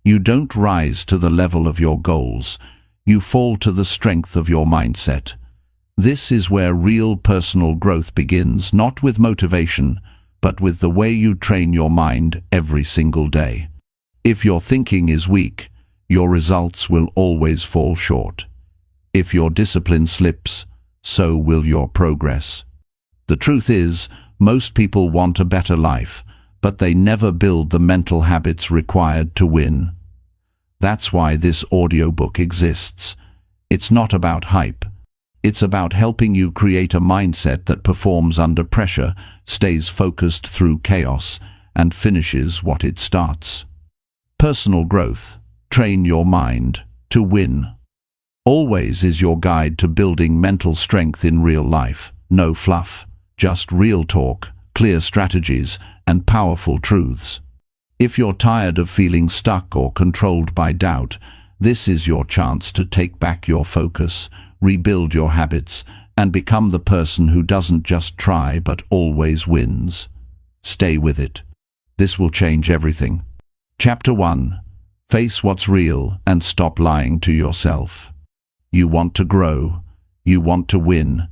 You don't rise to the level of your goals. You fall to the strength of your mindset. This is where real personal growth begins, not with motivation, but with the way you train your mind every single day. If your thinking is weak, your results will always fall short. If your discipline slips, so will your progress. The truth is, most people want a better life, but they never build the mental habits required to win. That's why this audiobook exists. It's not about hype. It's about helping you create a mindset that performs under pressure, stays focused through chaos, and finishes what it starts. Personal growth. Train your mind to win. Always is your guide to building mental strength in real life. No fluff, just real talk, clear strategies, and powerful truths. If you're tired of feeling stuck or controlled by doubt, this is your chance to take back your focus, rebuild your habits, and become the person who doesn't just try but always wins. Stay with it. This will change everything. Chapter 1. Face what's real and stop lying to yourself. You want to grow, you want to win,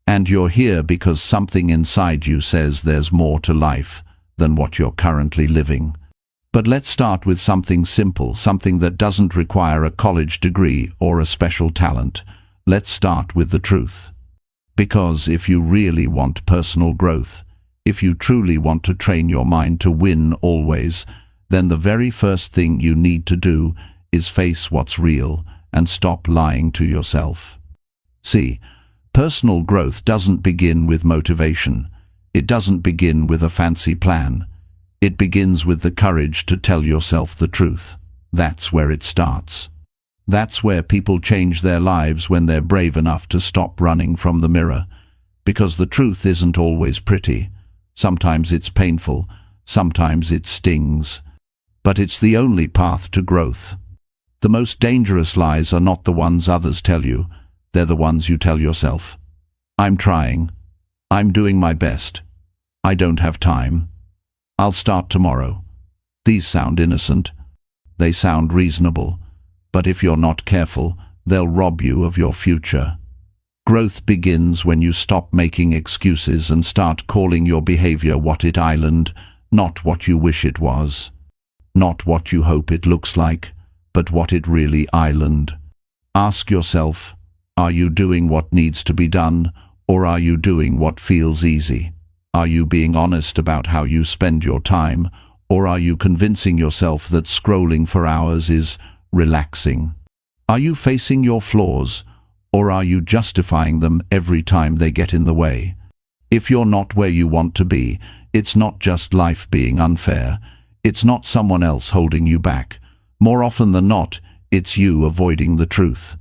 and you're here because something inside you says there's more to life than what you're currently living. But let's start with something simple, something that doesn't require a college degree or a special talent. Let's start with the truth. Because if you really want personal growth, if you truly want to train your mind to win always, then the very first thing you need to do is face what's real and stop lying to yourself. See, personal growth doesn't begin with motivation. It doesn't begin with a fancy plan. It begins with the courage to tell yourself the truth. That's where it starts. That's where people change their lives, when they're brave enough to stop running from the mirror. Because the truth isn't always pretty. Sometimes it's painful. Sometimes it stings. But it's the only path to growth. The most dangerous lies are not the ones others tell you. They're the ones you tell yourself. I'm trying. I'm doing my best. I don't have time. I'll start tomorrow. These sound innocent. They sound reasonable. But if you're not careful, they'll rob you of your future. Growth begins when you stop making excuses and start calling your behavior what it island, not what you wish it was. Not what you hope it looks like, but what it really island. Ask yourself, are you doing what needs to be done, or are you doing what feels easy? Are you being honest about how you spend your time, or are you convincing yourself that scrolling for hours is relaxing? Are you facing your flaws, or are you justifying them every time they get in the way? If you're not where you want to be, it's not just life being unfair. It's not someone else holding you back. More often than not, it's you avoiding the truth.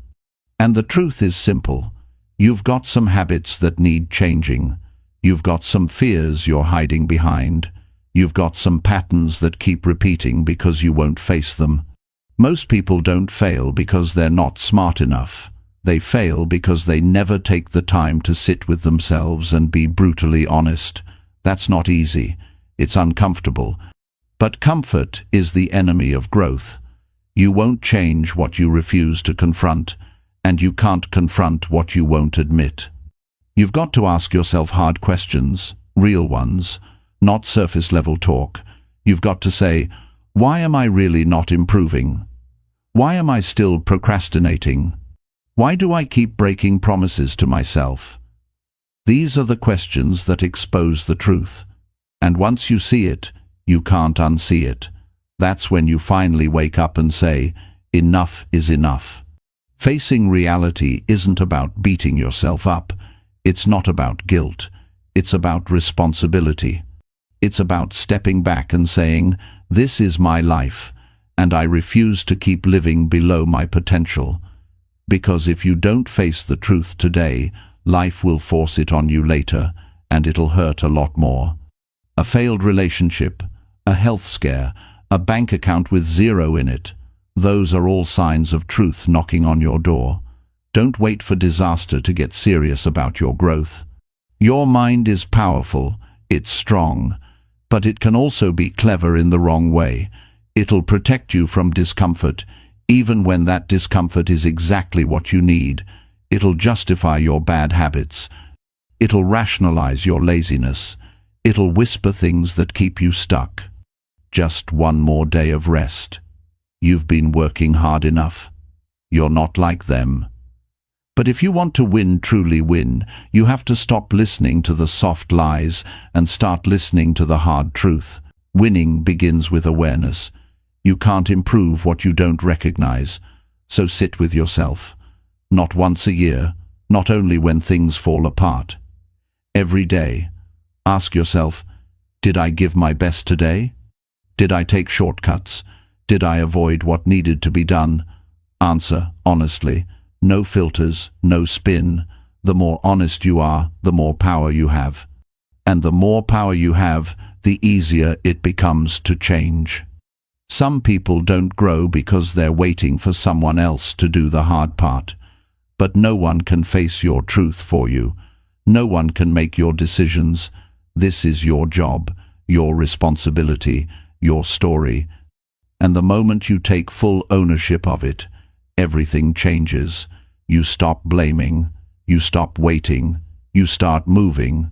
And the truth is simple. You've got some habits that need changing. You've got some fears you're hiding behind. You've got some patterns that keep repeating because you won't face them. Most people don't fail because they're not smart enough. They fail because they never take the time to sit with themselves and be brutally honest. That's not easy. It's uncomfortable. But comfort is the enemy of growth. You won't change what you refuse to confront, and you can't confront what you won't admit. You've got to ask yourself hard questions, real ones, not surface-level talk. You've got to say, why am I really not improving? Why am I still procrastinating? Why do I keep breaking promises to myself? These are the questions that expose the truth. And once you see it, you can't unsee it. That's when you finally wake up and say, enough is enough. Facing reality isn't about beating yourself up. It's not about guilt. It's about responsibility. It's about stepping back and saying, this is my life, and I refuse to keep living below my potential. Because if you don't face the truth today, life will force it on you later, and it'll hurt a lot more. A failed relationship, a health scare, a bank account with zero in it. Those are all signs of truth knocking on your door. Don't wait for disaster to get serious about your growth. Your mind is powerful, it's strong, but it can also be clever in the wrong way. It'll protect you from discomfort, even when that discomfort is exactly what you need. It'll justify your bad habits. It'll rationalize your laziness. It'll whisper things that keep you stuck. Just one more day of rest. You've been working hard enough. You're not like them. But if you want to win, truly win, you have to stop listening to the soft lies and start listening to the hard truth. Winning begins with awareness. You can't improve what you don't recognize. So sit with yourself. Not once a year, not only when things fall apart. Every day, ask yourself, did I give my best today? Did I take shortcuts? Did I avoid what needed to be done? Answer honestly. No filters, no spin. The more honest you are, the more power you have. And the more power you have, the easier it becomes to change. Some people don't grow because they're waiting for someone else to do the hard part. But no one can face your truth for you. No one can make your decisions. This is your job, your responsibility, your story. And the moment you take full ownership of it, everything changes. You stop blaming. You stop waiting. You start moving.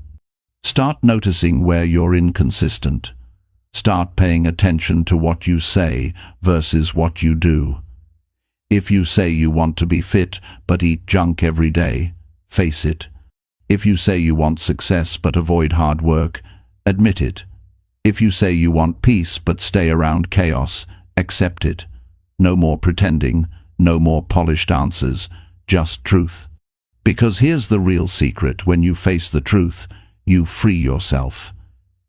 Start noticing where you're inconsistent. Start paying attention to what you say versus what you do. If you say you want to be fit but eat junk every day, face it. If you say you want success but avoid hard work, admit it. If you say you want peace but stay around chaos, accept it. No more pretending, no more polished answers, just truth. Because here's the real secret: when you face the truth, you free yourself.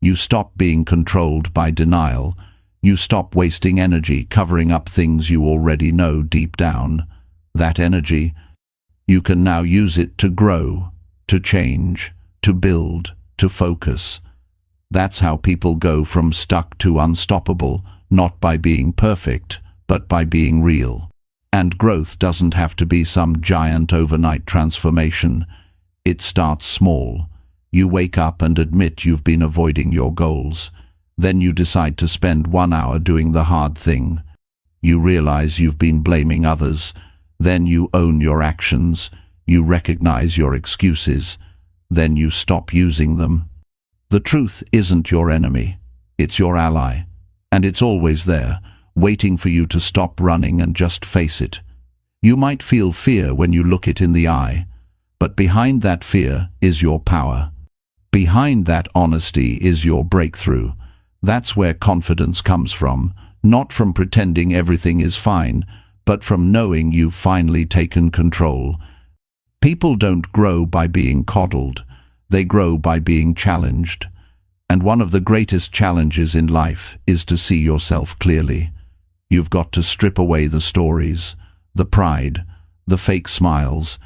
You stop being controlled by denial. You stop wasting energy covering up things you already know deep down. That energy, you can now use it to grow, to change, to build, to focus. That's how people go from stuck to unstoppable, not by being perfect, but by being real. And growth doesn't have to be some giant overnight transformation. It starts small. You wake up and admit you've been avoiding your goals. Then you decide to spend 1 hour doing the hard thing. You realize you've been blaming others. Then you own your actions. You recognize your excuses. Then you stop using them. The truth isn't your enemy. It's your ally. And it's always there, waiting for you to stop running and just face it. You might feel fear when you look it in the eye, but behind that fear is your power. Behind that honesty is your breakthrough. That's where confidence comes from, not from pretending everything is fine, but from knowing you've finally taken control. People don't grow by being coddled. They grow by being challenged. And one of the greatest challenges in life is to see yourself clearly. You've got to strip away the stories, the pride, the fake smiles,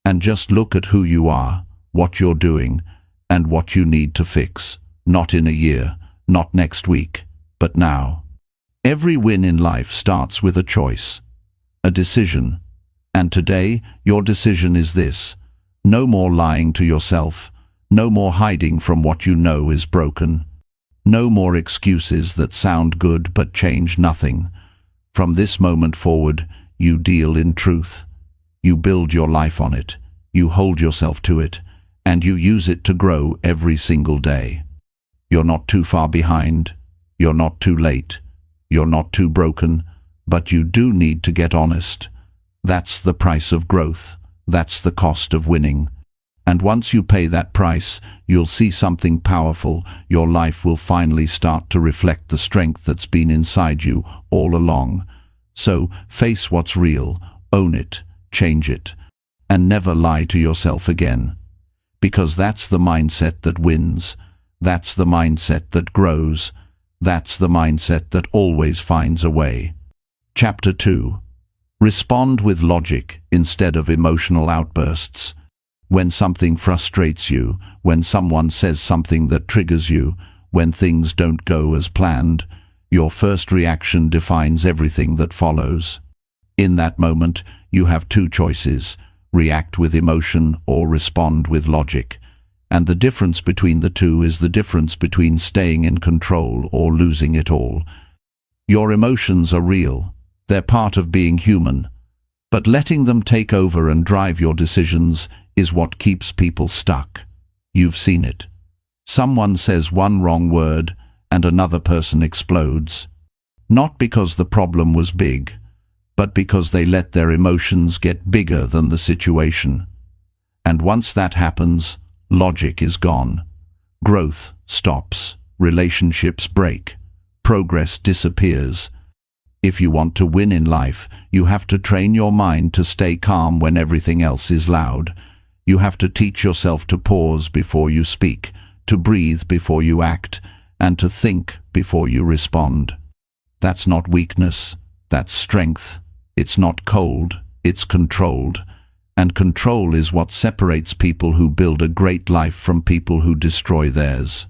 and just look at who you are, what you're doing, and what you need to fix. Not in a year, not next week, but now. Every win in life starts with a choice, a decision. And today, your decision is this: no more lying to yourself. No more hiding from what you know is broken. No more excuses that sound good but change nothing. From this moment forward, you deal in truth. You build your life on it. You hold yourself to it. And you use it to grow every single day. You're not too far behind. You're not too late. You're not too broken. But you do need to get honest. That's the price of growth. That's the cost of winning. And once you pay that price, you'll see something powerful. Your life will finally start to reflect the strength that's been inside you all along. So, face what's real, own it, change it, and never lie to yourself again. Because that's the mindset that wins. That's the mindset that grows. That's the mindset that always finds a way. Chapter 2. Respond with logic instead of emotional outbursts. When something frustrates you, when someone says something that triggers you, when things don't go as planned, your first reaction defines everything that follows. In that moment, you have two choices: react with emotion or respond with logic. And the difference between the two is the difference between staying in control or losing it all. Your emotions are real. They're part of being human. But letting them take over and drive your decisions is what keeps people stuck. You've seen it. Someone says one wrong word and another person explodes. Not because the problem was big, but because they let their emotions get bigger than the situation. And once that happens, logic is gone. Growth stops. Relationships break. Progress disappears. If you want to win in life, you have to train your mind to stay calm when everything else is loud. You have to teach yourself to pause before you speak, to breathe before you act, and to think before you respond. That's not weakness, that's strength. It's not cold, it's controlled. And control is what separates people who build a great life from people who destroy theirs.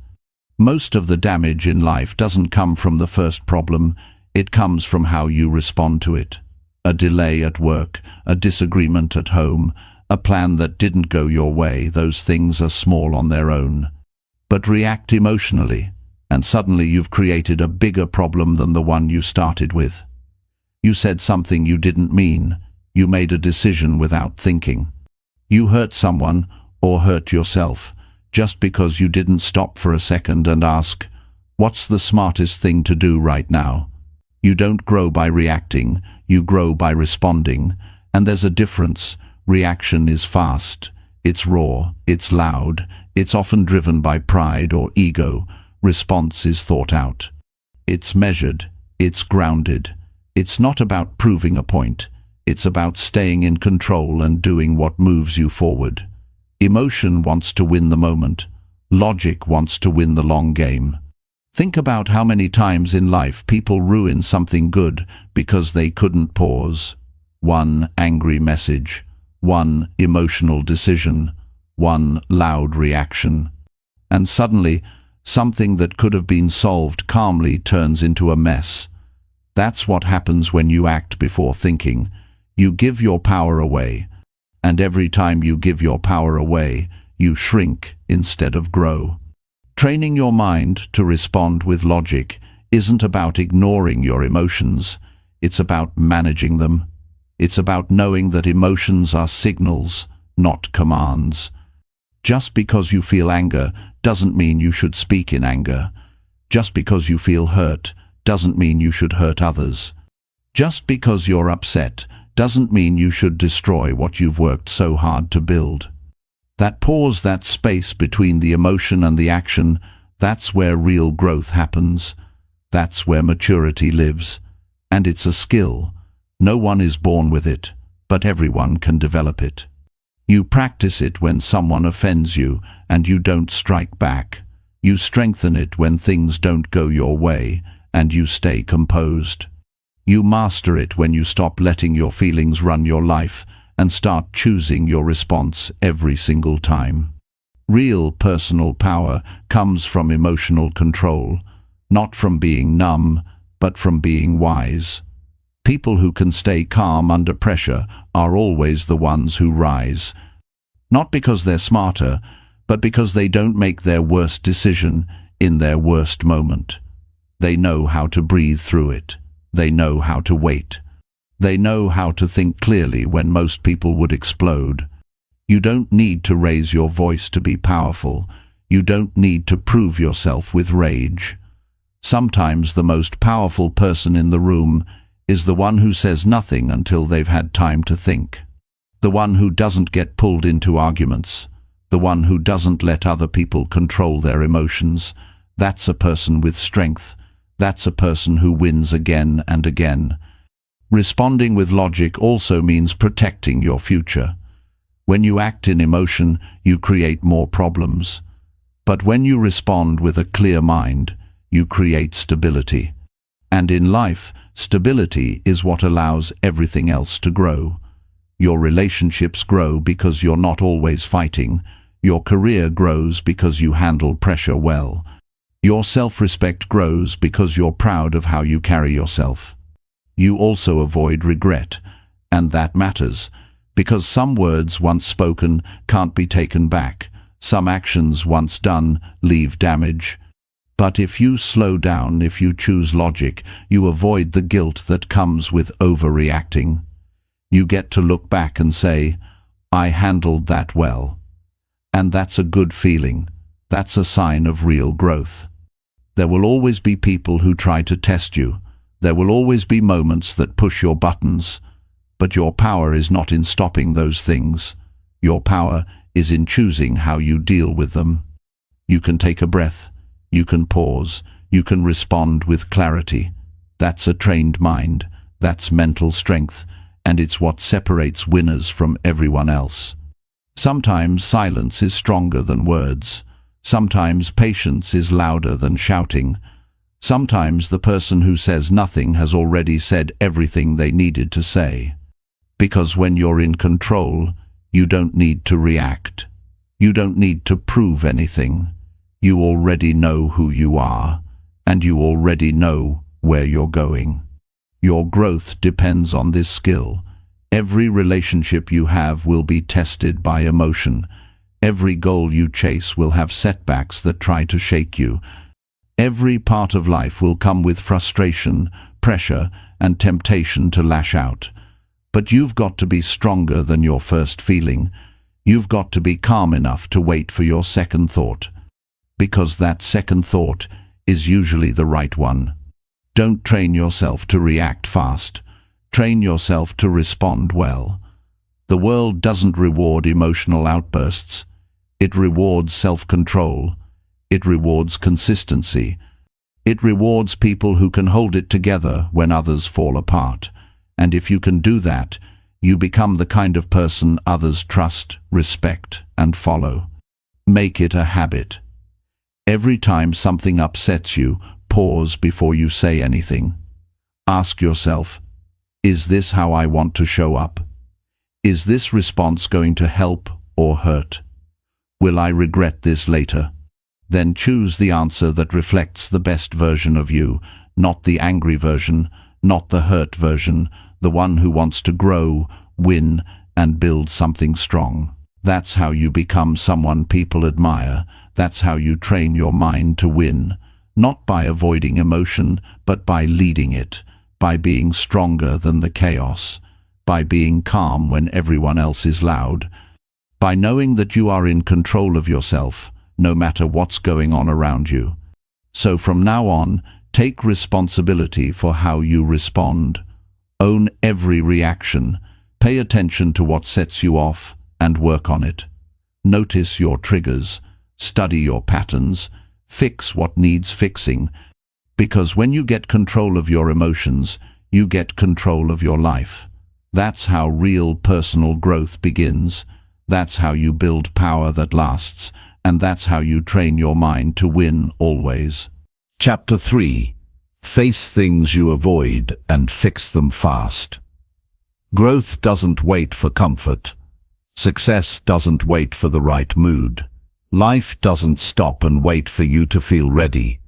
Most of the damage in life doesn't come from the first problem, it comes from how you respond to it. A delay at work, a disagreement at home, a plan that didn't go your way, those things are small on their own. But react emotionally, and suddenly you've created a bigger problem than the one you started with. You said something you didn't mean. You made a decision without thinking. You hurt someone, or hurt yourself, just because you didn't stop for a second and ask, what's the smartest thing to do right now? You don't grow by reacting, you grow by responding, and there's a difference. Reaction is fast, it's raw, it's loud, it's often driven by pride or ego. Response is thought out. It's measured, it's grounded. It's not about proving a point, it's about staying in control and doing what moves you forward. Emotion wants to win the moment, logic wants to win the long game. Think about how many times in life people ruin something good because they couldn't pause. One angry message, one emotional decision, one loud reaction. And suddenly, something that could have been solved calmly turns into a mess. That's what happens when you act before thinking. You give your power away. And every time you give your power away, you shrink instead of grow. Training your mind to respond with logic isn't about ignoring your emotions. It's about managing them. It's about knowing that emotions are signals, not commands. Just because you feel anger doesn't mean you should speak in anger. Just because you feel hurt doesn't mean you should hurt others. Just because you're upset doesn't mean you should destroy what you've worked so hard to build. That pause, that space between the emotion and the action, that's where real growth happens. That's where maturity lives. And it's a skill. No one is born with it, but everyone can develop it. You practice it when someone offends you and you don't strike back. You strengthen it when things don't go your way and you stay composed. You master it when you stop letting your feelings run your life and start choosing your response every single time. Real personal power comes from emotional control, not from being numb, but from being wise. People who can stay calm under pressure are always the ones who rise. Not because they're smarter, but because they don't make their worst decision in their worst moment. They know how to breathe through it. They know how to wait. They know how to think clearly when most people would explode. You don't need to raise your voice to be powerful. You don't need to prove yourself with rage. Sometimes the most powerful person in the room is the one who says nothing until they've had time to think. The one who doesn't get pulled into arguments. The one who doesn't let other people control their emotions. That's a person with strength. That's a person who wins again and again. Responding with logic also means protecting your future. When you act in emotion, you create more problems. But when you respond with a clear mind, you create stability. And in life, stability is what allows everything else to grow. Your relationships grow because you're not always fighting. Your career grows because you handle pressure well. Your self-respect grows because you're proud of how you carry yourself. You also avoid regret, and that matters, because some words once spoken can't be taken back. Some actions once done leave damage. But if you slow down, if you choose logic, you avoid the guilt that comes with overreacting. You get to look back and say, I handled that well. And that's a good feeling. That's a sign of real growth. There will always be people who try to test you. There will always be moments that push your buttons. But your power is not in stopping those things. Your power is in choosing how you deal with them. You can take a breath. You can pause. You can respond with clarity. That's a trained mind. That's mental strength. And it's what separates winners from everyone else. Sometimes silence is stronger than words. Sometimes patience is louder than shouting. Sometimes the person who says nothing has already said everything they needed to say. Because when you're in control, you don't need to react. You don't need to prove anything. You already know who you are, and you already know where you're going. Your growth depends on this skill. Every relationship you have will be tested by emotion. Every goal you chase will have setbacks that try to shake you. Every part of life will come with frustration, pressure, and temptation to lash out. But you've got to be stronger than your first feeling. You've got to be calm enough to wait for your second thought. Because that second thought is usually the right one. Don't train yourself to react fast. Train yourself to respond well. The world doesn't reward emotional outbursts. It rewards self-control. It rewards consistency. It rewards people who can hold it together when others fall apart. And if you can do that, you become the kind of person others trust, respect, and follow. Make it a habit. Every time something upsets you, pause before you say anything. Ask yourself, is this how I want to show up? Is this response going to help or hurt? Will I regret this later? Then choose the answer that reflects the best version of you, not the angry version, not the hurt version, the one who wants to grow, win, and build something strong. That's how you become someone people admire. That's how you train your mind to win, not by avoiding emotion, but by leading it, by being stronger than the chaos, by being calm when everyone else is loud, by knowing that you are in control of yourself, no matter what's going on around you. So from now on, take responsibility for how you respond. Own every reaction. Pay attention to what sets you off and work on it. Notice your triggers. Study your patterns. Fix what needs fixing. Because when you get control of your emotions, you get control of your life. That's how real personal growth begins. That's how you build power that lasts. And that's how you train your mind to win always. Chapter 3. Face things you avoid and fix them fast. Growth doesn't wait for comfort. Success doesn't wait for the right mood. Life doesn't stop and wait for you to feel ready.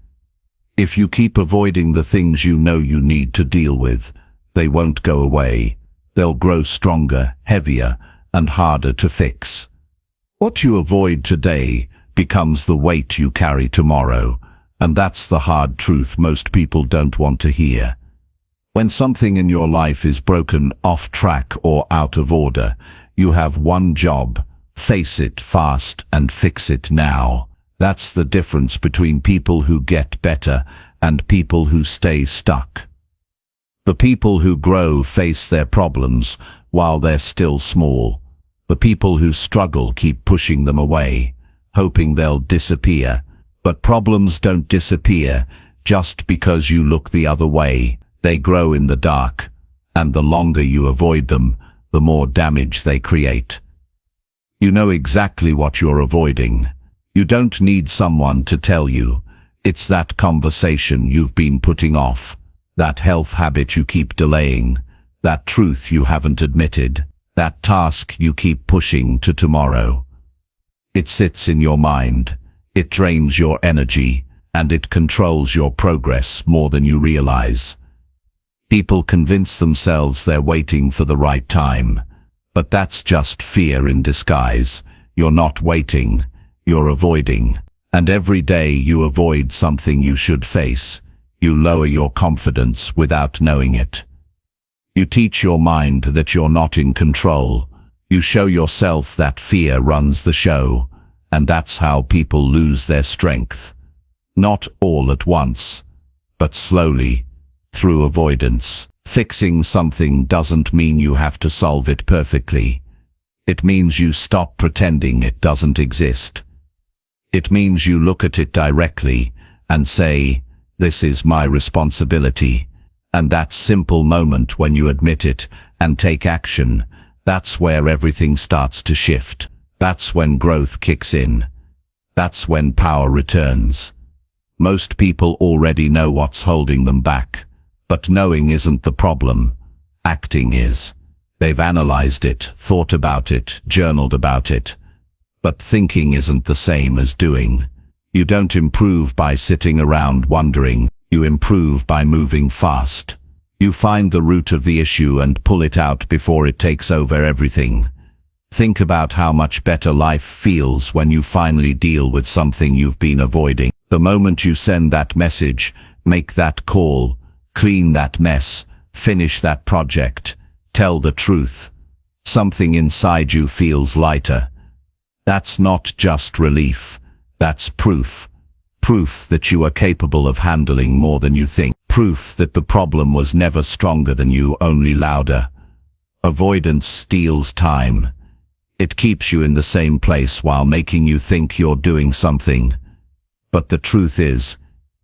If you keep avoiding the things you know you need to deal with, they won't go away. They'll grow stronger, heavier, and harder to fix. What you avoid today becomes the weight you carry tomorrow, and that's the hard truth most people don't want to hear. When something in your life is broken, off track, or out of order, you have one job: face it fast and fix it now. That's the difference between people who get better and people who stay stuck. The people who grow face their problems while they're still small. The people who struggle keep pushing them away, hoping they'll disappear. But problems don't disappear just because you look the other way. They grow in the dark, and the longer you avoid them, the more damage they create. You know exactly what you're avoiding. You don't need someone to tell you. It's that conversation you've been putting off, that health habit you keep delaying, that truth you haven't admitted, that task you keep pushing to tomorrow. It sits in your mind, it drains your energy, and it controls your progress more than you realize. People convince themselves they're waiting for the right time, but that's just fear in disguise. You're not waiting, you're avoiding. And every day you avoid something you should face, you lower your confidence without knowing it. You teach your mind that you're not in control. You show yourself that fear runs the show, and that's how people lose their strength. Not all at once, but slowly, through avoidance. Fixing something doesn't mean you have to solve it perfectly. It means you stop pretending it doesn't exist. It means you look at it directly and say, "This is my responsibility." And that simple moment when you admit it and take action, that's where everything starts to shift. That's when growth kicks in. That's when power returns. Most people already know what's holding them back, but knowing isn't the problem. Acting is. They've analyzed it, thought about it, journaled about it. But thinking isn't the same as doing. You don't improve by sitting around wondering. You improve by moving fast. You find the root of the issue and pull it out before it takes over everything. Think about how much better life feels when you finally deal with something you've been avoiding. The moment you send that message, make that call, clean that mess, finish that project, tell the truth, something inside you feels lighter. That's not just relief, that's proof. Proof that you are capable of handling more than you think. Proof that the problem was never stronger than you, only louder. Avoidance steals time. It keeps you in the same place while making you think you're doing something. But the truth is,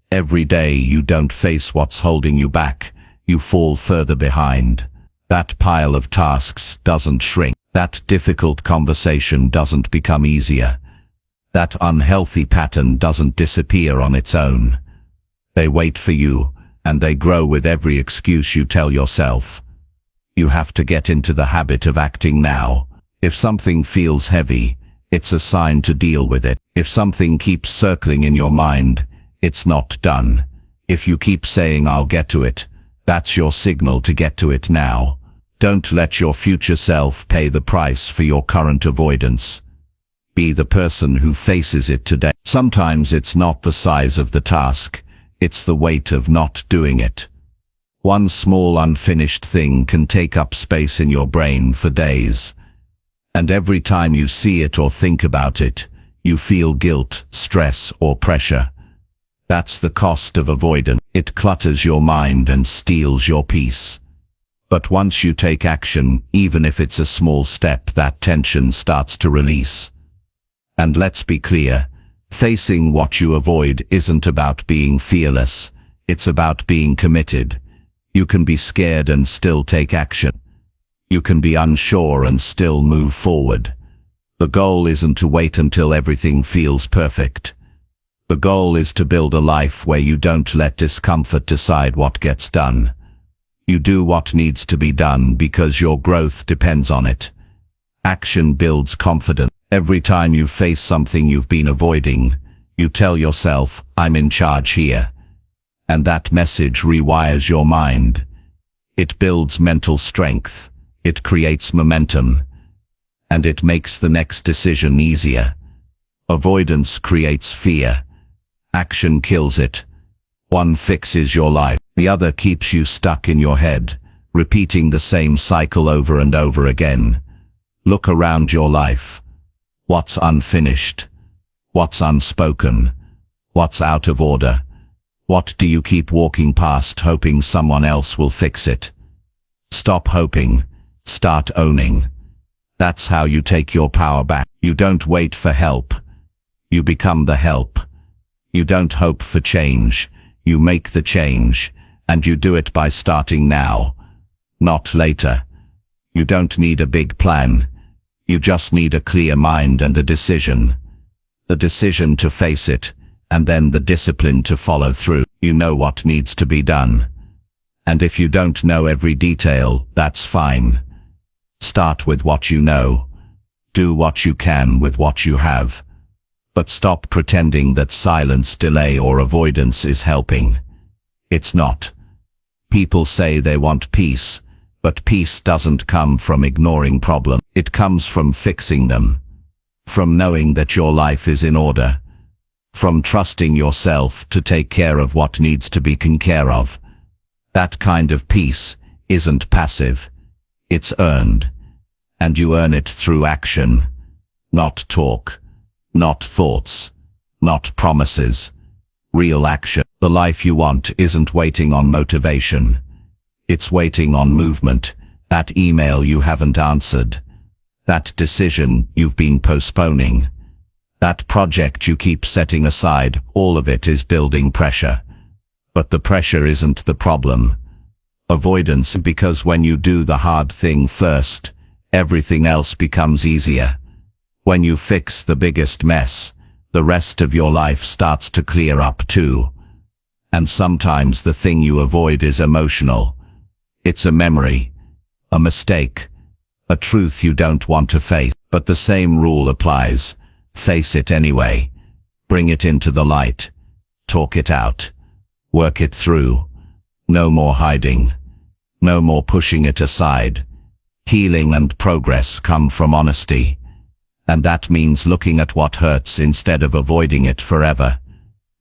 every day you don't face what's holding you back, you fall further behind. That pile of tasks doesn't shrink. That difficult conversation doesn't become easier. That unhealthy pattern doesn't disappear on its own. They wait for you, and they grow with every excuse you tell yourself. You have to get into the habit of acting now. If something feels heavy, it's a sign to deal with it. If something keeps circling in your mind, it's not done. If you keep saying "I'll get to it," that's your signal to get to it now. Don't let your future self pay the price for your current avoidance. Be the person who faces it today. Sometimes it's not the size of the task, it's the weight of not doing it. One small unfinished thing can take up space in your brain for days. And every time you see it or think about it, you feel guilt, stress, or pressure. That's the cost of avoidance. It clutters your mind and steals your peace. But once you take action, even if it's a small step, that tension starts to release. And let's be clear, facing what you avoid isn't about being fearless, it's about being committed. You can be scared and still take action. You can be unsure and still move forward. The goal isn't to wait until everything feels perfect. The goal is to build a life where you don't let discomfort decide what gets done. You do what needs to be done because your growth depends on it. Action builds confidence. Every time you face something you've been avoiding, you tell yourself, "I'm in charge here." And that message rewires your mind. It builds mental strength, it creates momentum, and it makes the next decision easier. Avoidance creates fear. Action kills it. One fixes your life, the other keeps you stuck in your head, repeating the same cycle over and over again. Look around your life. What's unfinished? What's unspoken? What's out of order? What do you keep walking past hoping someone else will fix it? Stop hoping. Start owning. That's how you take your power back. You don't wait for help. You become the help. You don't hope for change. You make the change. And you do it by starting now, not later. You don't need a big plan. You just need a clear mind and a decision. The decision to face it, and then the discipline to follow through. You know what needs to be done. And if you don't know every detail, that's fine. Start with what you know. Do what you can with what you have. But stop pretending that silence, delay, or avoidance is helping. It's not. People say they want peace, but peace doesn't come from ignoring problems. It comes from fixing them. From knowing that your life is in order. from trusting yourself to take care of what needs to be taken care of. That kind of peace isn't passive, it's earned. And you earn it through action, not talk, not thoughts, not promises. Real action. The life you want isn't waiting on motivation. It's waiting on movement. That email you haven't answered. That decision you've been postponing. That project you keep setting aside, all of it is building pressure. But the pressure isn't the problem. Avoidance, because when you do the hard thing first, everything else becomes easier. When you fix the biggest mess, the rest of your life starts to clear up too. And sometimes the thing you avoid is emotional. It's a memory, a mistake, a truth you don't want to face. But the same rule applies. Face it anyway. Bring it into the light. Talk it out. Work it through. No more hiding. No more pushing it aside. Healing and progress come from honesty. And that means looking at what hurts instead of avoiding it forever.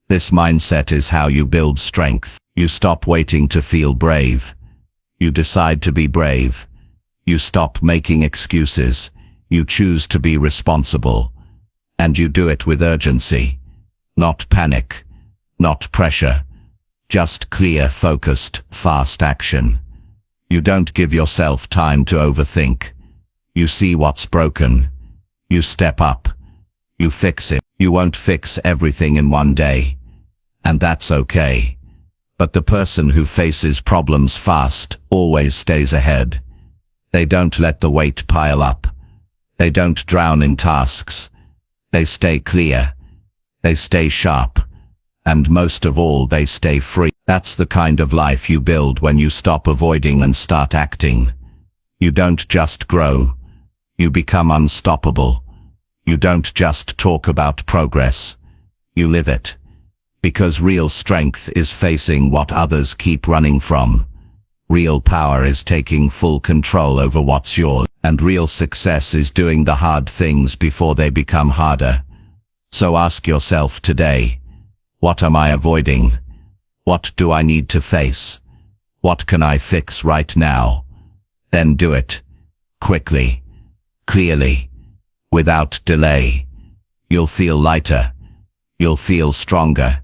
This mindset is how you build strength. You stop waiting to feel brave. You decide to be brave. You stop making excuses. You choose to be responsible. And you do it with urgency. Not panic. Not pressure. Just clear, focused, fast action. You don't give yourself time to overthink. You see what's broken. You step up. You fix it. You won't fix everything in one day. And that's okay. But the person who faces problems fast always stays ahead. They don't let the weight pile up. They don't drown in tasks. They stay clear. They stay sharp. And most of all, they stay free. That's the kind of life you build when you stop avoiding and start acting. You don't just grow. You become unstoppable. You don't just talk about progress. You live it. Because real strength is facing what others keep running from. Real power is taking full control over what's yours. And real success is doing the hard things before they become harder. So ask yourself today, what am I avoiding? What do I need to face? What can I fix right now? Then do it. Quickly. Clearly. Without delay. You'll feel lighter. You'll feel stronger.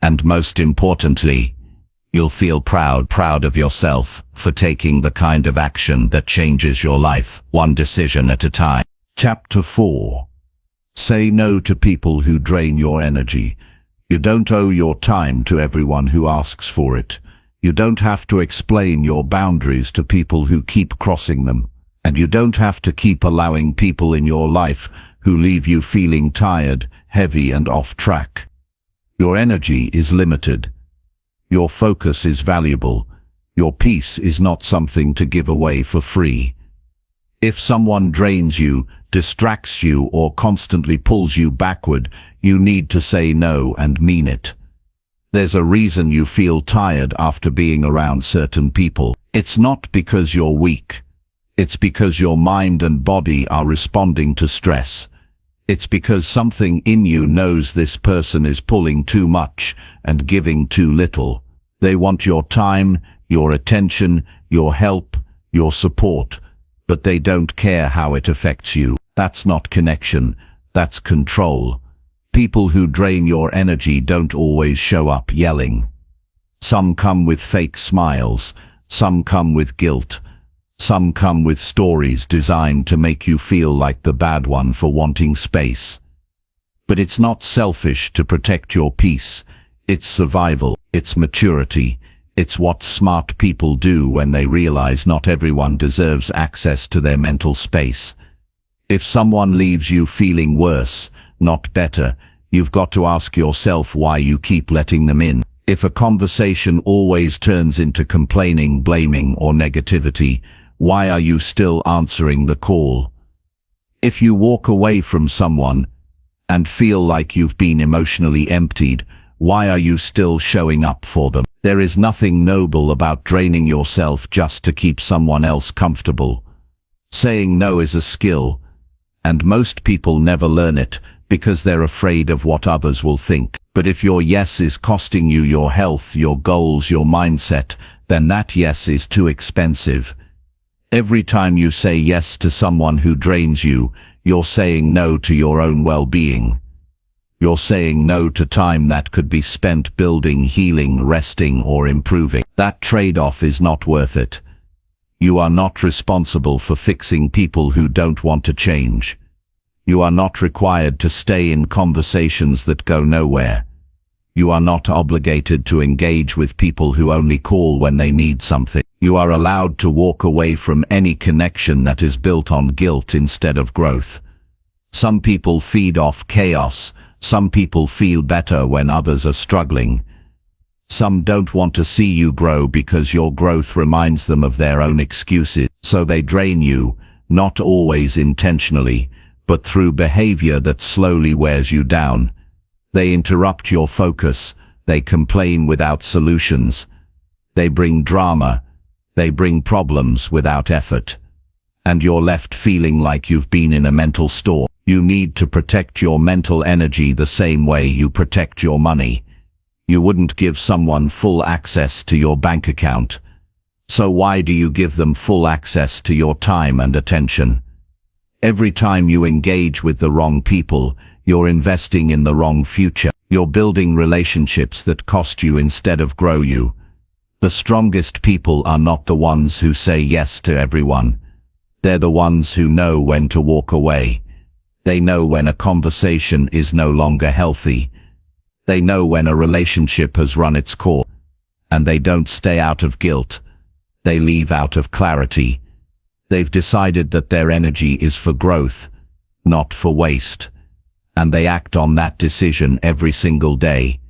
And most importantly, you'll feel proud of yourself for taking the kind of action that changes your life, one decision at a time. Chapter 4. Say no to people who drain your energy. You don't owe your time to everyone who asks for it. You don't have to explain your boundaries to people who keep crossing them. And you don't have to keep allowing people in your life who leave you feeling tired, heavy and off track. Your energy is limited. Your focus is valuable. Your peace is not something to give away for free. If someone drains you, distracts you, or constantly pulls you backward, you need to say no and mean it. There's a reason you feel tired after being around certain people. It's not because you're weak. It's because your mind and body are responding to stress. It's because something in you knows this person is pulling too much and giving too little. They want your time, your attention, your help, your support, but they don't care how it affects you. That's not connection, that's control. People who drain your energy don't always show up yelling. Some come with fake smiles, some come with guilt, some come with stories designed to make you feel like the bad one for wanting space. But it's not selfish to protect your peace. It's survival, it's maturity, it's what smart people do when they realize not everyone deserves access to their mental space. If someone leaves you feeling worse, not better, you've got to ask yourself why you keep letting them in. If a conversation always turns into complaining, blaming, or negativity, why are you still answering the call? If you walk away from someone and feel like you've been emotionally emptied, why are you still showing up for them? There is nothing noble about draining yourself just to keep someone else comfortable. Saying no is a skill, and most people never learn it because they're afraid of what others will think. But if your yes is costing you your health, your goals, your mindset, then that yes is too expensive. Every time you say yes to someone who drains you, you're saying no to your own well-being. You're saying no to time that could be spent building, healing, resting, or improving. That trade-off is not worth it. You are not responsible for fixing people who don't want to change. You are not required to stay in conversations that go nowhere. You are not obligated to engage with people who only call when they need something. You are allowed to walk away from any connection that is built on guilt instead of growth. Some people feed off chaos. Some people feel better when others are struggling. Some don't want to see you grow because your growth reminds them of their own excuses. So they drain you, not always intentionally, but through behavior that slowly wears you down. They interrupt your focus. They complain without solutions. They bring drama. They bring problems without effort. And you're left feeling like you've been in a mental storm. You need to protect your mental energy the same way you protect your money. You wouldn't give someone full access to your bank account. So why do you give them full access to your time and attention? Every time you engage with the wrong people, you're investing in the wrong future. You're building relationships that cost you instead of grow you. The strongest people are not the ones who say yes to everyone. They're the ones who know when to walk away. They know when a conversation is no longer healthy. They know when a relationship has run its course. And they don't stay out of guilt. They leave out of clarity. They've decided that their energy is for growth, not for waste. And they act on that decision every single day.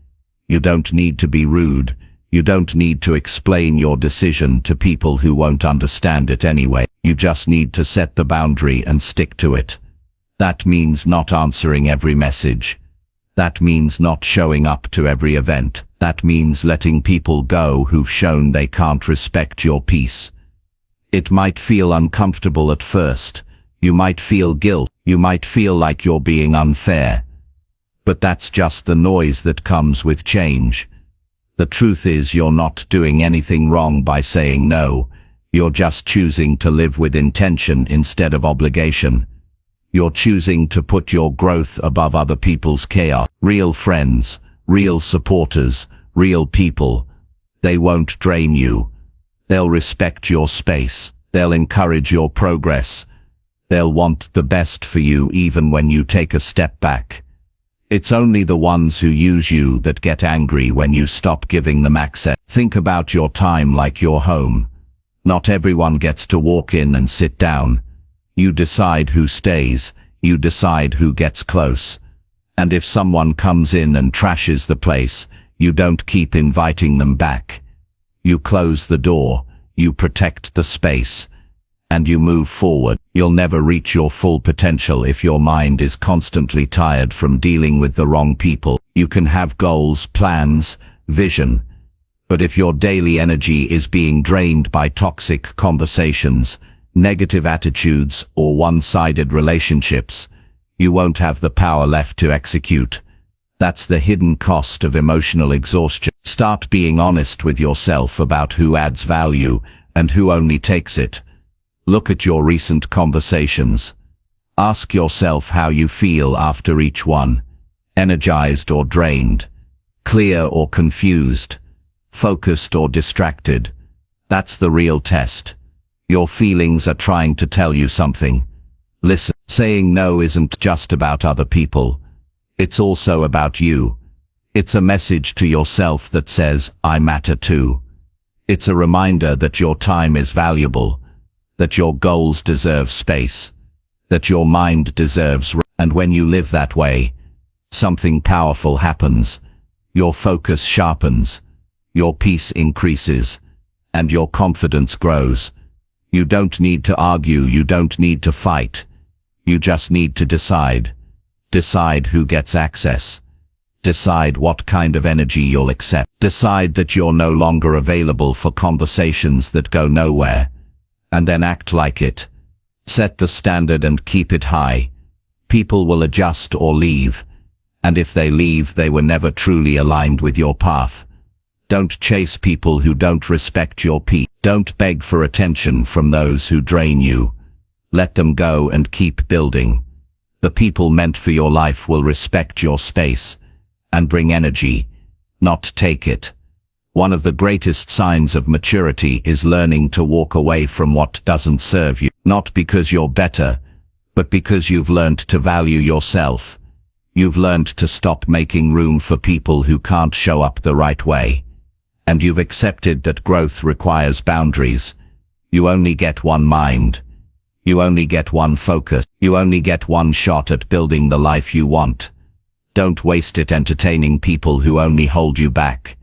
You don't need to be rude. You don't need to explain your decision to people who won't understand it anyway. You just need to set the boundary and stick to it. That means not answering every message. That means not showing up to every event. That means letting people go who've shown they can't respect your peace. It might feel uncomfortable at first. You might feel guilt. You might feel like you're being unfair. But that's just the noise that comes with change. The truth is you're not doing anything wrong by saying no. You're just choosing to live with intention instead of obligation. You're choosing to put your growth above other people's chaos. Real friends, real supporters, real people. They won't drain you. They'll respect your space. They'll encourage your progress. They'll want the best for you even when you take a step back. It's only the ones who use you that get angry when you stop giving them access. Think about your time like your home. Not everyone gets to walk in and sit down. You decide who stays. You decide who gets close. And if someone comes in and trashes the place, you don't keep inviting them back. You close the door. You protect the space. And you move forward. You'll never reach your full potential if your mind is constantly tired from dealing with the wrong people. You can have goals, plans, vision. But if your daily energy is being drained by toxic conversations, negative attitudes, or one-sided relationships, you won't have the power left to execute. That's the hidden cost of emotional exhaustion. Start being honest with yourself about who adds value and who only takes it. Look at your recent conversations. Ask yourself how you feel after each one. Energized or drained? Clear or confused? Focused or distracted? That's the real test. Your feelings are trying to tell you something. Listen, saying no isn't just about other people. It's also about you. It's a message to yourself that says, I matter too. It's a reminder that your time is valuable, that your goals deserve space, that your mind deserves rest. And when you live that way, something powerful happens. Your focus sharpens, your peace increases, and your confidence grows. You don't need to argue, you don't need to fight. You just need to decide. Decide who gets access. Decide what kind of energy you'll accept. Decide that you're no longer available for conversations that go nowhere. And then act like it. Set the standard and keep it high. People will adjust or leave, and if they leave, they were never truly aligned with your path. Don't chase people who don't respect your peace. Don't beg for attention from those who drain you. Let them go and keep building. The people meant for your life will respect your space and bring energy, not take it. One of the greatest signs of maturity is learning to walk away from what doesn't serve you, not because you're better, but because you've learned to value yourself. You've learned to stop making room for people who can't show up the right way. And you've accepted that growth requires boundaries. You only get one mind. You only get one focus. You only get one shot at building the life you want. Don't waste it entertaining people who only hold you back.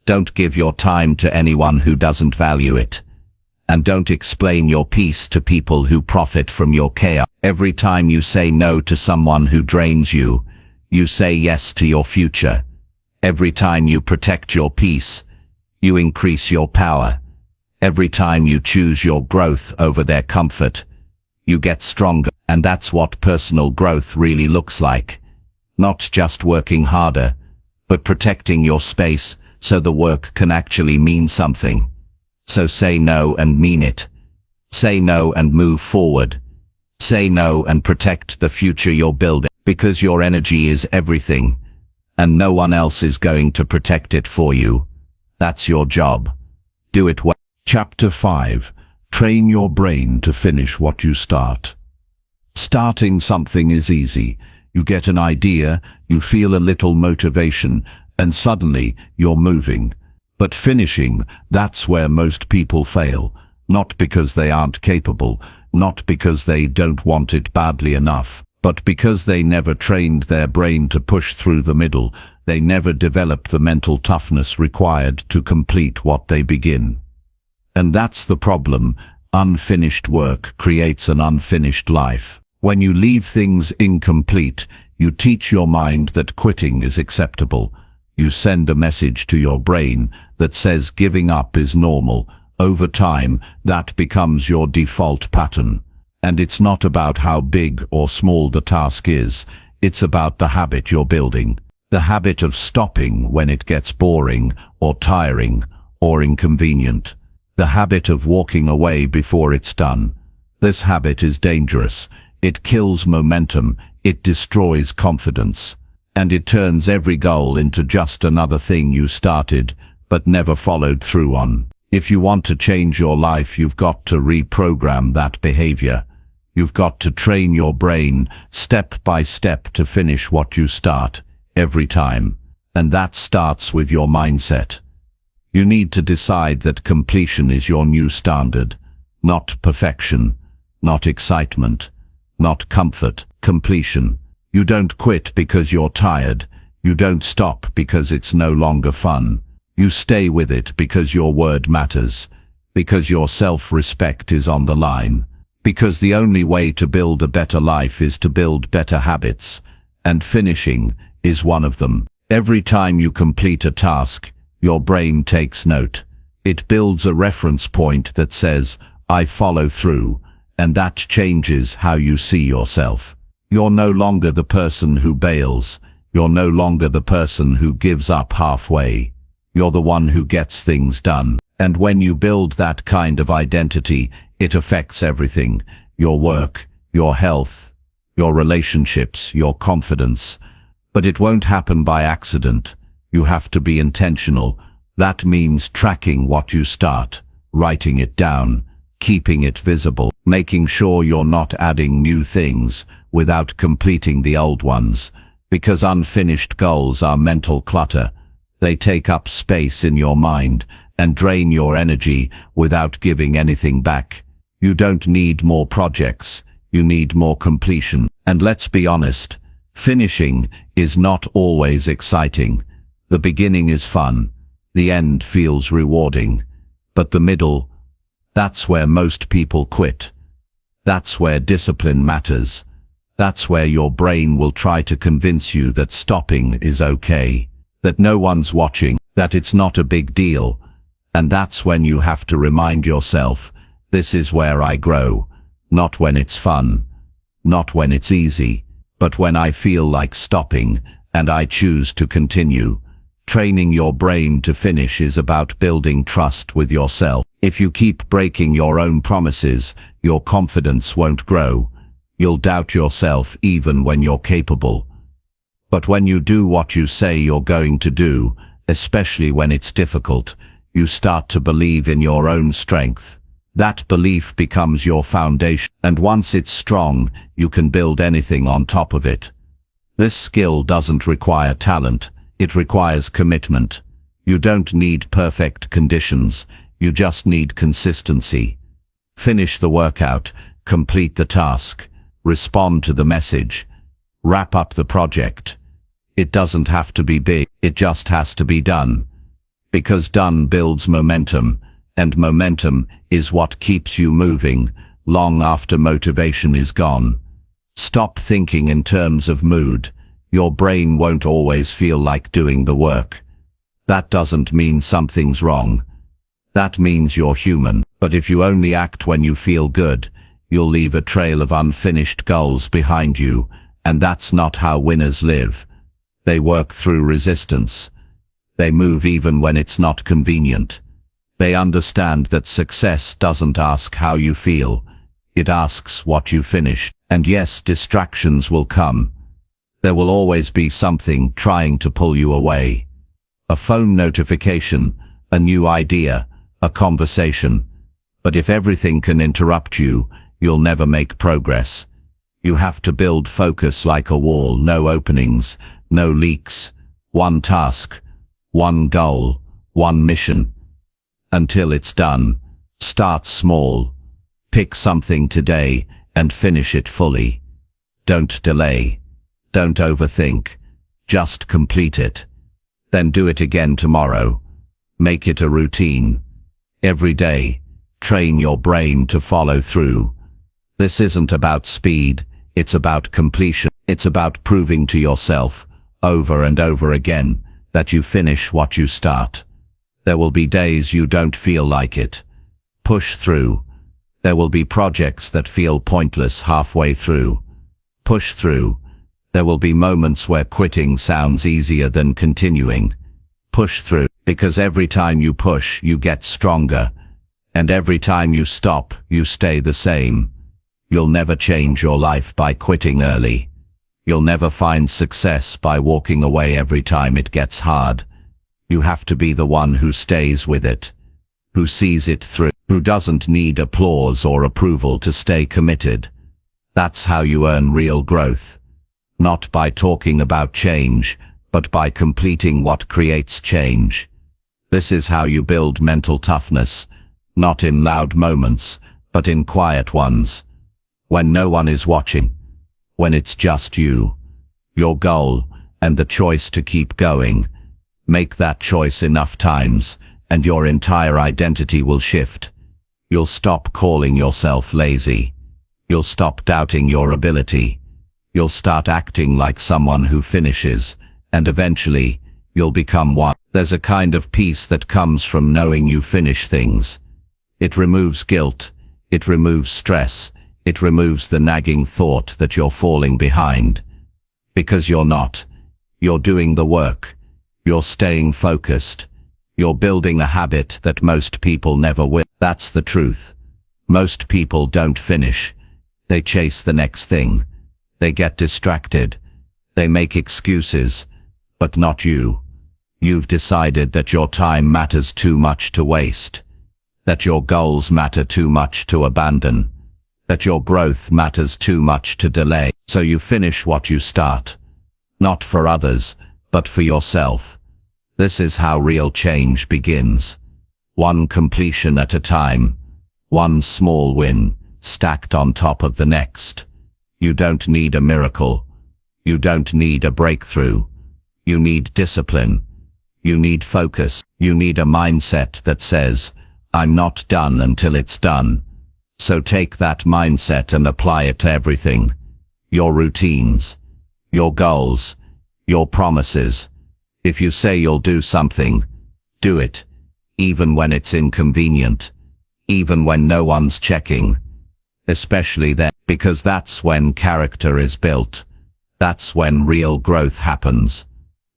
Don't give your time to anyone who doesn't value it. And don't explain your peace to people who profit from your chaos. Every time you say no to someone who drains you, you say yes to your future. Every time you protect your peace, you increase your power. Every time you choose your growth over their comfort, you get stronger. And that's what personal growth really looks like. Not just working harder, but protecting your space so the work can actually mean something. So say no and mean it. Say no and move forward. Say no and protect the future you're building, because your energy is everything, and no one else is going to protect it for you. That's your job. Do it well. Chapter 5. Train your brain to finish what you start. Starting something is easy. You get an idea, you feel a little motivation, and suddenly you're moving. But finishing, that's where most people fail. Not because they aren't capable, not because they don't want it badly enough, but because they never trained their brain to push through the middle. They never developed the mental toughness required to complete what they begin. And that's the problem. Unfinished work creates an unfinished life. When you leave things incomplete, you teach your mind that quitting is acceptable. You send a message to your brain that says giving up is normal. Over time, that becomes your default pattern. And it's not about how big or small the task is. It's about the habit you're building. The habit of stopping when it gets boring or tiring or inconvenient. The habit of walking away before it's done. This habit is dangerous. It kills momentum. It destroys confidence. And it turns every goal into just another thing you started but never followed through on. If you want to change your life, you've got to reprogram that behavior. You've got to train your brain step by step to finish what you start, every time. And that starts with your mindset. You need to decide that completion is your new standard, not perfection, not excitement, not comfort. Completion. You don't quit because you're tired. You don't stop because it's no longer fun. You stay with it because your word matters, because your self-respect is on the line, because the only way to build a better life is to build better habits, and finishing is one of them. Every time you complete a task, your brain takes note. It builds a reference point that says, I follow through, and that changes how you see yourself. You're no longer the person who bails. You're no longer the person who gives up halfway. You're the one who gets things done. And when you build that kind of identity, it affects everything. Your work, your health, your relationships, your confidence. But it won't happen by accident. You have to be intentional. That means tracking what you start, writing it down, keeping it visible, making sure you're not adding new things without completing the old ones, because unfinished goals are mental clutter. They take up space in your mind and drain your energy without giving anything back. You don't need more projects, you need more completion. And let's be honest, finishing is not always exciting. The beginning is fun, the end feels rewarding, but the middle, that's where most people quit. That's where discipline matters. That's where your brain will try to convince you that stopping is okay, that no one's watching, that it's not a big deal. And that's when you have to remind yourself, this is where I grow, not when it's fun, not when it's easy, But when I feel like stopping, and I choose to continue, training your brain to finish is about building trust with yourself. If you keep breaking your own promises, your confidence won't grow. You'll doubt yourself even when you're capable. But when you do what you say you're going to do, especially when it's difficult, you start to believe in your own strength. That belief becomes your foundation, and once it's strong, you can build anything on top of it. This skill doesn't require talent, it requires commitment. You don't need perfect conditions, you just need consistency. Finish the workout, complete the task, respond to the message, wrap up the project. It doesn't have to be big, it just has to be done. Because done builds momentum, and momentum is what keeps you moving long after motivation is gone. Stop thinking in terms of mood. Your brain won't always feel like doing the work. That doesn't mean something's wrong. That means you're human. But if you only act when you feel good, you'll leave a trail of unfinished goals behind you, and that's not how winners live. They work through resistance. They move even when it's not convenient. They understand that success doesn't ask how you feel, it asks what you finish. And yes, distractions will come. There will always be something trying to pull you away. A phone notification, a new idea, a conversation. But if everything can interrupt you, you'll never make progress. You have to build focus like a wall, no openings, no leaks, one task, one goal, one mission. Until it's done, start small. Pick something today and finish it fully. Don't delay. Don't overthink. Just complete it. Then do it again tomorrow. Make it a routine. Every day, train your brain to follow through. This isn't about speed, it's about completion. It's about proving to yourself, over and over again, that you finish what you start. There will be days you don't feel like it. Push through. There will be projects that feel pointless halfway through. Push through. There will be moments where quitting sounds easier than continuing. Push through, because every time you push, you get stronger. And every time you stop, you stay the same. You'll never change your life by quitting early. You'll never find success by walking away every time it gets hard. You have to be the one who stays with it, who sees it through, who doesn't need applause or approval to stay committed. That's how you earn real growth. Not by talking about change, but by completing what creates change. This is how you build mental toughness, not in loud moments, but in quiet ones. When no one is watching, when it's just you, your goal, and the choice to keep going. Make that choice enough times, and your entire identity will shift. You'll stop calling yourself lazy. You'll stop doubting your ability. You'll start acting like someone who finishes, and eventually, you'll become one. There's a kind of peace that comes from knowing you finish things. It removes guilt, it removes stress, it removes the nagging thought that you're falling behind. Because you're not. You're doing the work. You're staying focused. You're building a habit that most people never will. That's the truth. Most people don't finish. They chase the next thing. They get distracted. They make excuses. But not you. You've decided that your time matters too much to waste. That your goals matter too much to abandon. That your growth matters too much to delay. So you finish what you start. Not for others, but for yourself. This is how real change begins. One completion at a time. One small win, stacked on top of the next. You don't need a miracle. You don't need a breakthrough. You need discipline. You need focus. You need a mindset that says, I'm not done until it's done. So take that mindset and apply it to everything. Your routines, your goals, your promises. If you say you'll do something, do it. Even when it's inconvenient. Even when no one's checking. Especially then, because that's when character is built. That's when real growth happens.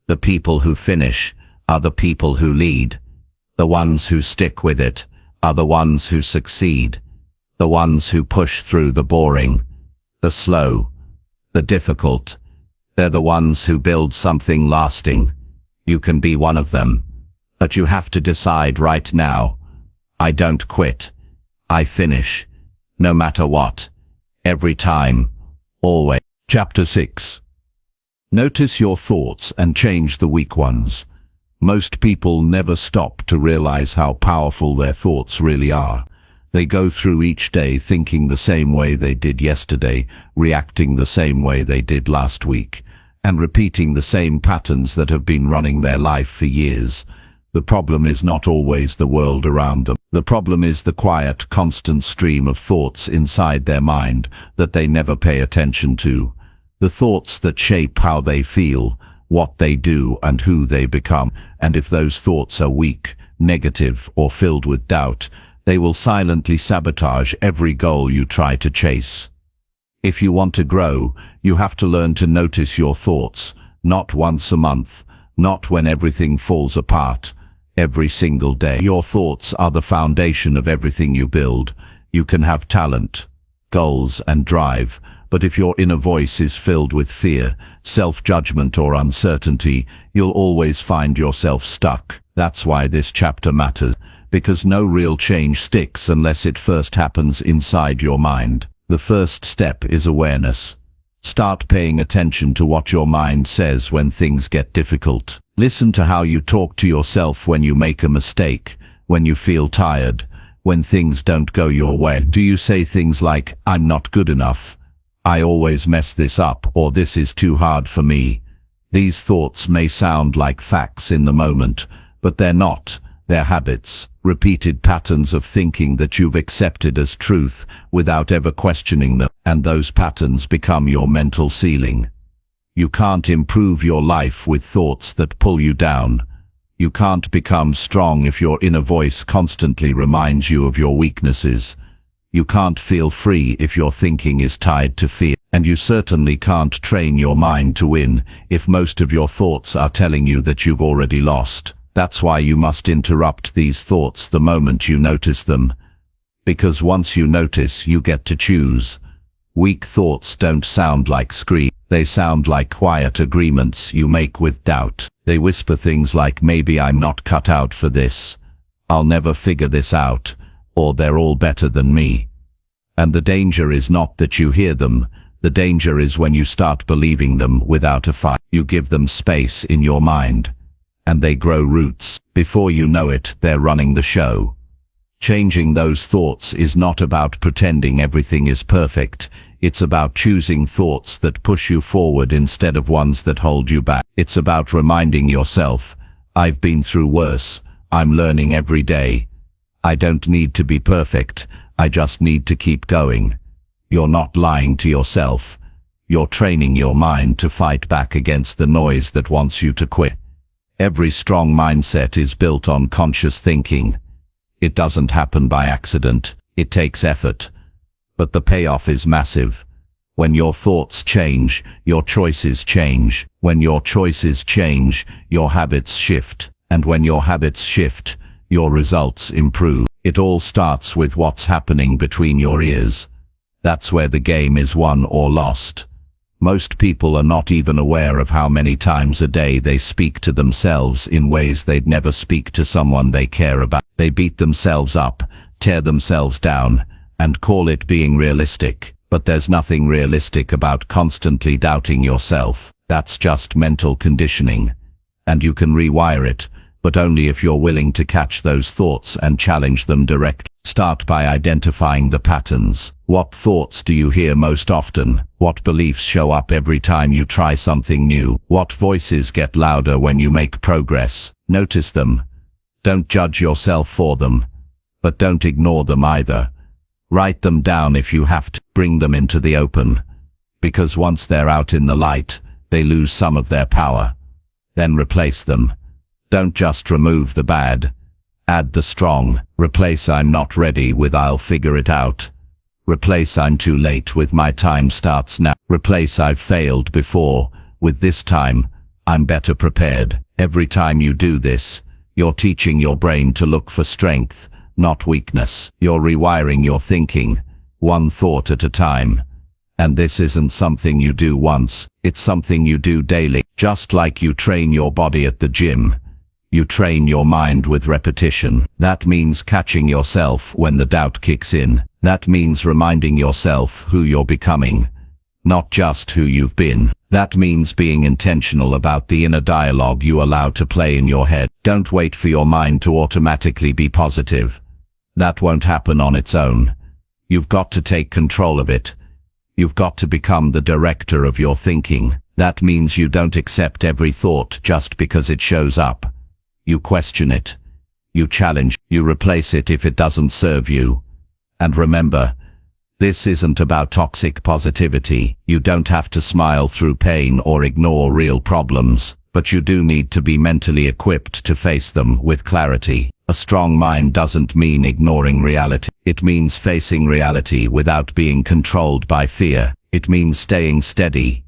The people who finish are the people who lead. The ones who stick with it are the ones who succeed. The ones who push through the boring, the slow, the difficult. They're the ones who build something lasting. You can be one of them. But you have to decide right now. I don't quit. I finish. No matter what. Every time. Always. Chapter 6. Notice your thoughts and change the weak ones. Most people never stop to realize how powerful their thoughts really are. They go through each day thinking the same way they did yesterday, reacting the same way they did last week, and repeating the same patterns that have been running their life for years. The problem is not always the world around them. The problem is the quiet, constant stream of thoughts inside their mind that they never pay attention to. The thoughts that shape how they feel, what they do, and who they become. And if those thoughts are weak, negative, or filled with doubt, they will silently sabotage every goal you try to chase. If you want to grow, you have to learn to notice your thoughts, not once a month, not when everything falls apart. Every single day. Your thoughts are the foundation of everything you build. You can have talent, goals, and drive, but if your inner voice is filled with fear, self-judgment, or uncertainty, you'll always find yourself stuck. That's why this chapter matters, because no real change sticks unless it first happens inside your mind. The first step is awareness. Start paying attention to what your mind says when things get difficult. Listen to how you talk to yourself when you make a mistake, when you feel tired, when things don't go your way. Do you say things like, "I'm not good enough," "I always mess this up," or "this is too hard for me"? These thoughts may sound like facts in the moment, but they're not. They're habits, repeated patterns of thinking that you've accepted as truth without ever questioning them, and those patterns become your mental ceiling. You can't improve your life with thoughts that pull you down. You can't become strong if your inner voice constantly reminds you of your weaknesses. You can't feel free if your thinking is tied to fear. And you certainly can't train your mind to win if most of your thoughts are telling you that you've already lost. That's why you must interrupt these thoughts the moment you notice them. Because once you notice, you get to choose. Weak thoughts don't sound like screams. They sound like quiet agreements you make with doubt. They whisper things like, "Maybe I'm not cut out for this," "I'll never figure this out," or "They're all better than me." And the danger is not that you hear them. The danger is when you start believing them without a fight. You give them space in your mind, and they grow roots. Before you know it, they're running the show. Changing those thoughts is not about pretending everything is perfect. It's about choosing thoughts that push you forward instead of ones that hold you back. It's about reminding yourself, "I've been through worse. I'm learning every day. I don't need to be perfect. I just need to keep going." You're not lying to yourself. You're training your mind to fight back against the noise that wants you to quit. Every strong mindset is built on conscious thinking. It doesn't happen by accident. It takes effort. But the payoff is massive. When your thoughts change, your choices change. When your choices change, your habits shift. And when your habits shift, your results improve. It all starts with what's happening between your ears. That's where the game is won or lost. Most people are not even aware of how many times a day they speak to themselves in ways they'd never speak to someone they care about. They beat themselves up, tear themselves down, and call it being realistic. But there's nothing realistic about constantly doubting yourself. That's just mental conditioning. And you can rewire it, but only if you're willing to catch those thoughts and challenge them directly. Start by identifying the patterns. What thoughts do you hear most often? What beliefs show up every time you try something new? What voices get louder when you make progress? Notice them. Don't judge yourself for them, but don't ignore them either. Write them down if you have to. Bring them into the open, because once they're out in the light, they lose some of their power. Then replace them. Don't just remove the bad. Add the strong. Replace "I'm not ready" with "I'll figure it out." Replace "I'm too late" with "my time starts now." Replace "I've failed before" with "this time, I'm better prepared." Every time you do this, you're teaching your brain to look for strength, not weakness. You're rewiring your thinking, one thought at a time. And this isn't something you do once, it's something you do daily. Just like you train your body at the gym, you train your mind with repetition. That means catching yourself when the doubt kicks in. That means reminding yourself who you're becoming, not just who you've been. That means being intentional about the inner dialogue you allow to play in your head. Don't wait for your mind to automatically be positive. That won't happen on its own. You've got to take control of it. You've got to become the director of your thinking. That means you don't accept every thought just because it shows up. You question it. You challenge. You replace it if it doesn't serve you. And remember, this isn't about toxic positivity. You don't have to smile through pain or ignore real problems, but you do need to be mentally equipped to face them with clarity. A strong mind doesn't mean ignoring reality. It means facing reality without being controlled by fear. It means staying steady,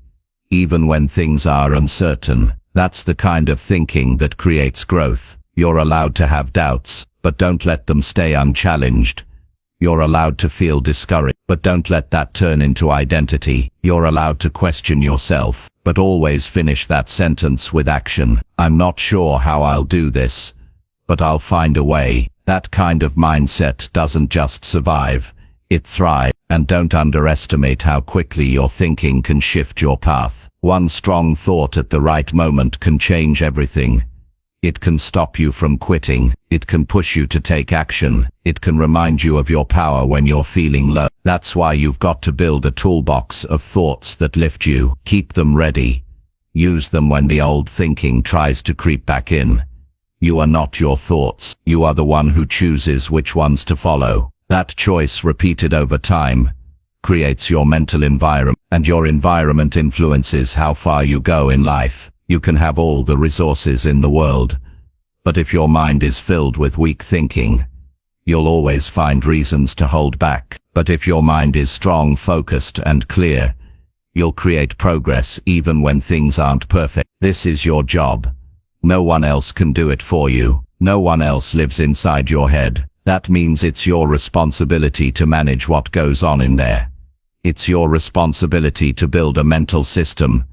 even when things are uncertain. That's the kind of thinking that creates growth. You're allowed to have doubts, but don't let them stay unchallenged. You're allowed to feel discouraged, but don't let that turn into identity. You're allowed to question yourself, but always finish that sentence with action. I'm not sure how I'll do this, but I'll find a way. That kind of mindset doesn't just survive, it thrives. And don't underestimate how quickly your thinking can shift your path. One strong thought at the right moment can change everything. It can stop you from quitting. It can push you to take action. It can remind you of your power when you're feeling low. That's why you've got to build a toolbox of thoughts that lift you. Keep them ready. Use them when the old thinking tries to creep back in. You are not your thoughts. You are the one who chooses which ones to follow. That choice, repeated over time, creates your mental environment, and your environment influences how far you go in life. You can have all the resources in the world, but if your mind is filled with weak thinking, you'll always find reasons to hold back. But if your mind is strong, focused, and clear, you'll create progress even when things aren't perfect. This is your job. No one else can do it for you. No one else lives inside your head. That means it's your responsibility to manage what goes on in there. It's your responsibility to build a mental system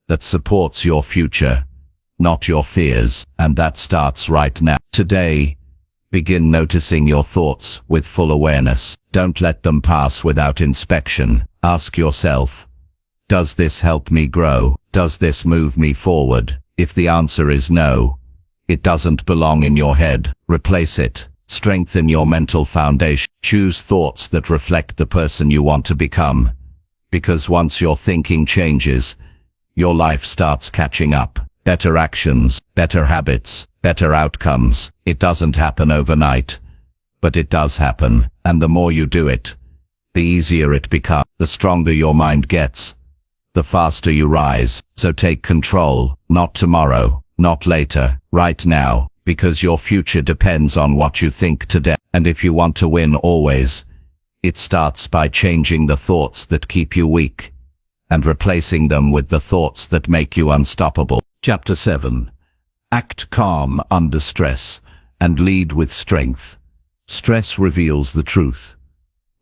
that supports your future, not your fears, and that starts right now. Today, begin noticing your thoughts with full awareness. Don't let them pass without inspection. Ask yourself, does this help me grow? Does this move me forward? If the answer is no, it doesn't belong in your head. Replace it. Strengthen your mental foundation. Choose thoughts that reflect the person you want to become. Because once your thinking changes, your life starts catching up. Better actions, better habits, better outcomes. It doesn't happen overnight, but it does happen. And the more you do it, the easier it becomes. The stronger your mind gets, the faster you rise. So take control, not tomorrow, not later, right now, because your future depends on what you think today. And if you want to win always, it starts by changing the thoughts that keep you weak and replacing them with the thoughts that make you unstoppable. Chapter 7. Act calm under stress and lead with strength. Stress reveals the truth.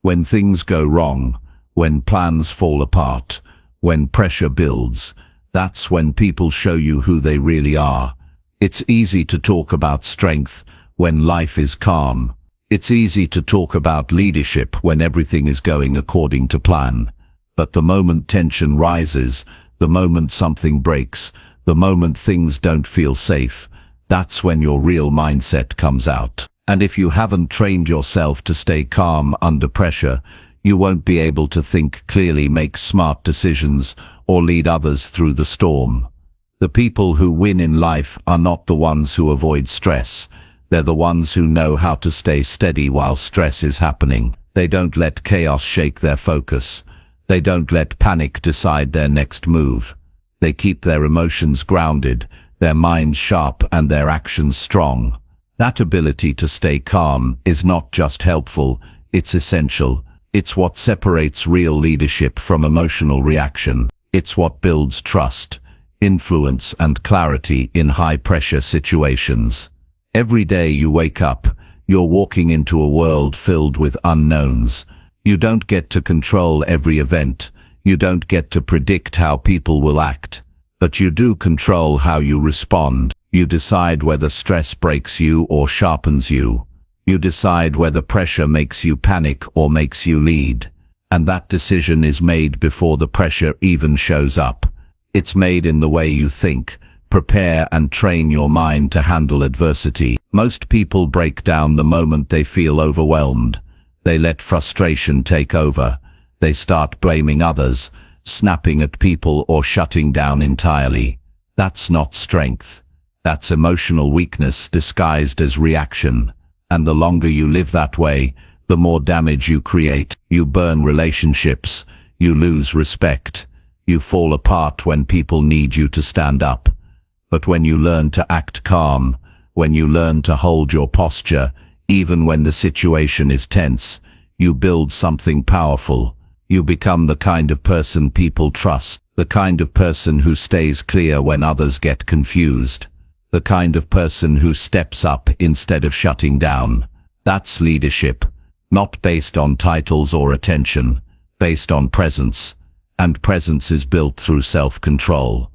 When things go wrong, when plans fall apart, when pressure builds, that's when people show you who they really are. It's easy to talk about strength when life is calm. It's easy to talk about leadership when everything is going according to plan. But the moment tension rises, the moment something breaks, the moment things don't feel safe, that's when your real mindset comes out. And if you haven't trained yourself to stay calm under pressure, you won't be able to think clearly, make smart decisions, or lead others through the storm. The people who win in life are not the ones who avoid stress. They're the ones who know how to stay steady while stress is happening. They don't let chaos shake their focus. They don't let panic decide their next move. They keep their emotions grounded, their minds sharp, and their actions strong. That ability to stay calm is not just helpful, it's essential. It's what separates real leadership from emotional reaction. It's what builds trust, influence and clarity in high-pressure situations. Every day you wake up, you're walking into a world filled with unknowns. You don't get to control every event. You don't get to predict how people will act. But you do control how you respond. You decide whether stress breaks you or sharpens you. You decide whether pressure makes you panic or makes you lead. And that decision is made before the pressure even shows up. It's made in the way you think, prepare and train your mind to handle adversity. Most people break down the moment they feel overwhelmed. They let frustration take over. They start blaming others, snapping at people or shutting down entirely. That's not strength. That's emotional weakness disguised as reaction. And the longer you live that way, the more damage you create. You burn relationships. You lose respect. You fall apart when people need you to stand up. But when you learn to act calm, when you learn to hold your posture, even when the situation is tense, you build something powerful. You become the kind of person people trust, the kind of person who stays clear when others get confused, the kind of person who steps up instead of shutting down. That's leadership, not based on titles or attention, based on presence. And presence is built through self-control.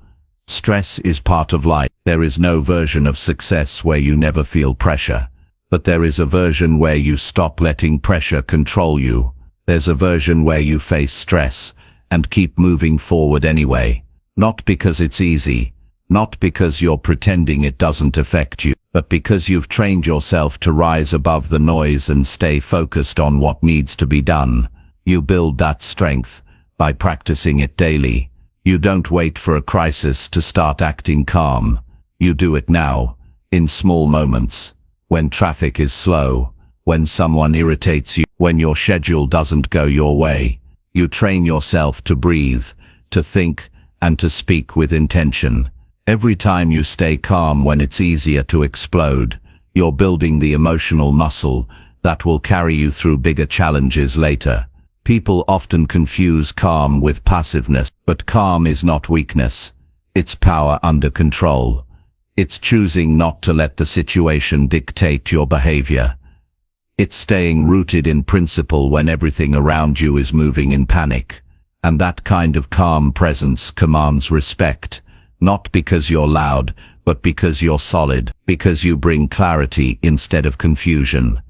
Stress is part of life. There is no version of success where you never feel pressure. But there is a version where you stop letting pressure control you. There's a version where you face stress and keep moving forward anyway. Not because it's easy, not because you're pretending it doesn't affect you, but because you've trained yourself to rise above the noise and stay focused on what needs to be done. You build that strength by practicing it daily. You don't wait for a crisis to start acting calm. You do it now, in small moments. When traffic is slow, when someone irritates you, when your schedule doesn't go your way. You train yourself to breathe, to think, and to speak with intention. Every time you stay calm when it's easier to explode, you're building the emotional muscle that will carry you through bigger challenges later. People often confuse calm with passiveness, but calm is not weakness. It's power under control. It's choosing not to let the situation dictate your behavior. It's staying rooted in principle when everything around you is moving in panic. And that kind of calm presence commands respect, not because you're loud, but because you're solid, because you bring clarity instead of confusion.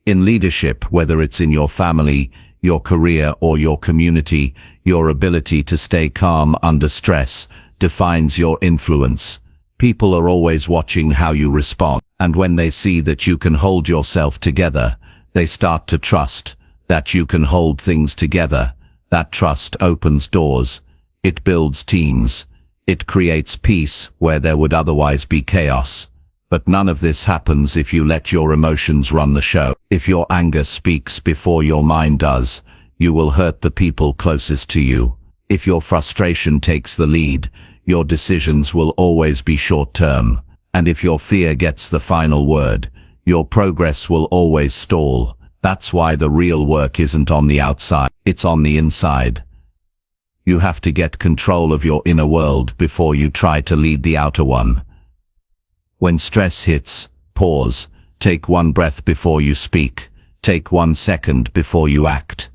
In leadership, whether it's in your family, your career, or your community, your ability to stay calm under stress defines your influence. People are always watching how you respond, and when they see that you can hold yourself together, they start to trust that you can hold things together. That trust opens doors. It builds teams. It creates peace where there would otherwise be chaos. But none of this happens if you let your emotions run the show. If your anger speaks before your mind does, you will hurt the people closest to you. If your frustration takes the lead, your decisions will always be short-term. And if your fear gets the final word, your progress will always stall. That's why the real work isn't on the outside, it's on the inside. You have to get control of your inner world before you try to lead the outer one. When stress hits, pause. Take one breath before you speak. Take 1 second before you act.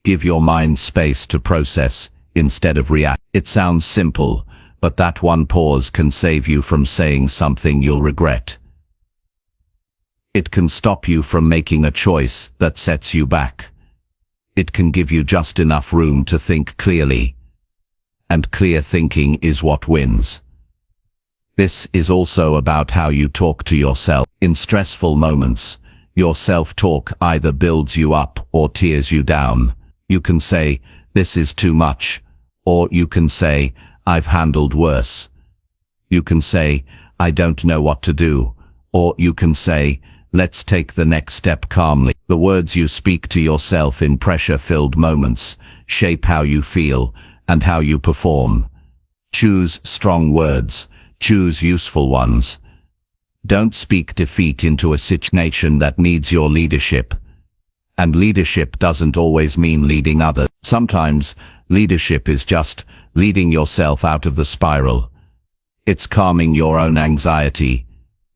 Give your mind space to process instead of react. It sounds simple, but that one pause can save you from saying something you'll regret. It can stop you from making a choice that sets you back. It can give you just enough room to think clearly. And clear thinking is what wins. This is also about how you talk to yourself. In stressful moments, your self-talk either builds you up or tears you down. You can say, "This is too much," or you can say, "I've handled worse." You can say, "I don't know what to do," or you can say, "Let's take the next step calmly." The words you speak to yourself in pressure-filled moments shape how you feel and how you perform. Choose strong words. Choose useful ones. Don't speak defeat into a situation that needs your leadership. And leadership doesn't always mean leading others. Sometimes leadership is just leading yourself out of the spiral. It's calming your own anxiety.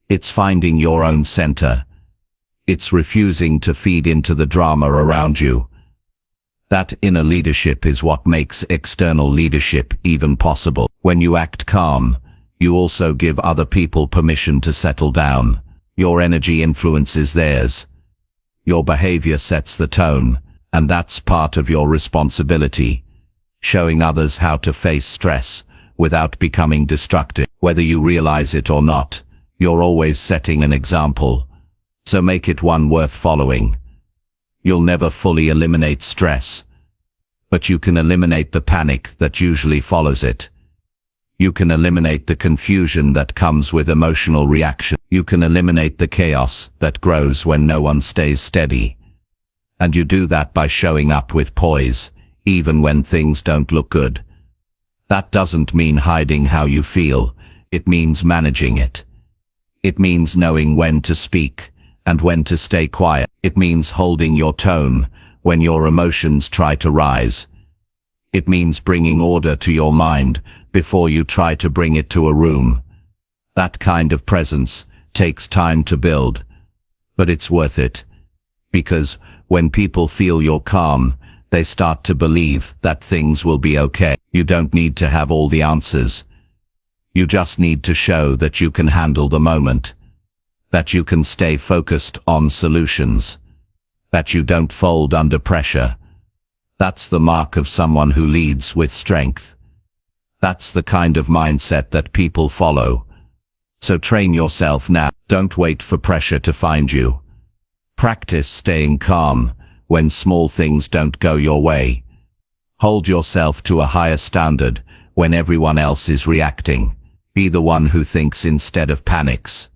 It's finding your own center. It's refusing to feed into the drama around you. That inner leadership is what makes external leadership even possible. When you act calm, you also give other people permission to settle down. Your energy influences theirs. Your behavior sets the tone, and that's part of your responsibility. Showing others how to face stress without becoming destructive. Whether you realize it or not, you're always setting an example. So make it one worth following. You'll never fully eliminate stress, but you can eliminate the panic that usually follows it. You can eliminate the confusion that comes with emotional reaction. You can eliminate the chaos that grows when no one stays steady. And you do that by showing up with poise, even when things don't look good. That doesn't mean hiding how you feel. It means managing it. It means knowing when to speak and when to stay quiet. It means holding your tone when your emotions try to rise. It means bringing order to your mind before you try to bring it to a room. That kind of presence takes time to build, but it's worth it. Because when people feel you're calm, they start to believe that things will be okay. You don't need to have all the answers. You just need to show that you can handle the moment, that you can stay focused on solutions, that you don't fold under pressure. That's the mark of someone who leads with strength. That's the kind of mindset that people follow. So train yourself now. Don't wait for pressure to find you. Practice staying calm when small things don't go your way. Hold yourself to a higher standard when everyone else is reacting. Be the one who thinks instead of panics.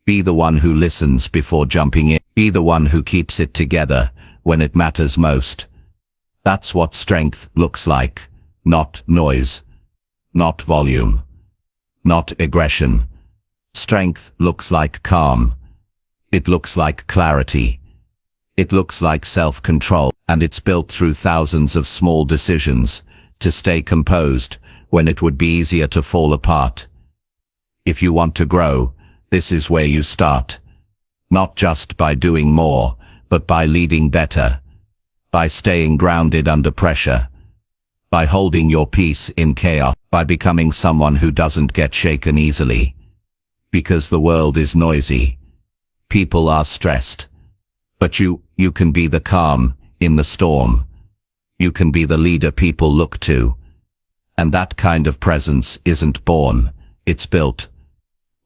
Be the one who listens before jumping in. Be the one who keeps it together when it matters most. That's what strength looks like. Not noise. Not volume. Not aggression. Strength looks like calm. It looks like clarity. It looks like self-control, and it's built through thousands of small decisions to stay composed when it would be easier to fall apart. If you want to grow, this is where you start. Not just by doing more, but by leading better. By staying grounded under pressure. By holding your peace in chaos. By becoming someone who doesn't get shaken easily. Because the world is noisy. People are stressed. But you can be the calm in the storm. You can be the leader people look to. And that kind of presence isn't born, it's built.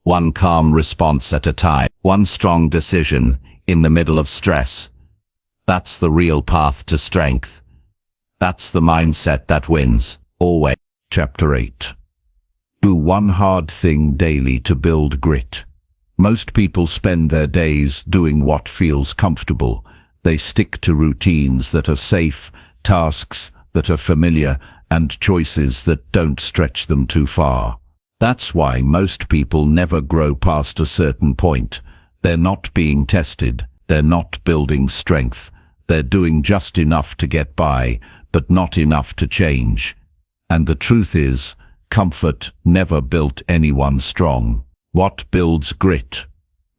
One calm response at a time. One strong decision in the middle of stress. That's the real path to strength. That's the mindset that wins, always. Chapter 8. Do one hard thing daily to build grit. Most people spend their days doing what feels comfortable. They stick to routines that are safe, tasks that are familiar, and choices that don't stretch them too far. That's why most people never grow past a certain point. They're not being tested. They're not building strength. They're doing just enough to get by, but not enough to change. And the truth is, comfort never built anyone strong. What builds grit?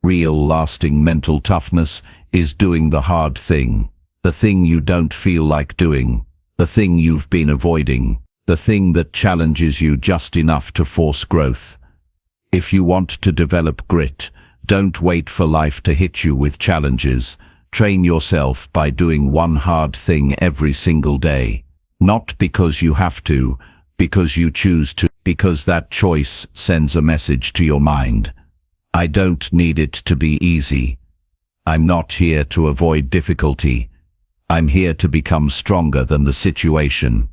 Real lasting mental toughness is doing the hard thing. The thing you don't feel like doing. The thing you've been avoiding. The thing that challenges you just enough to force growth. If you want to develop grit, don't wait for life to hit you with challenges. Train yourself by doing one hard thing every single day. Not because you have to, because you choose to, because that choice sends a message to your mind. I don't need it to be easy. I'm not here to avoid difficulty. I'm here to become stronger than the situation.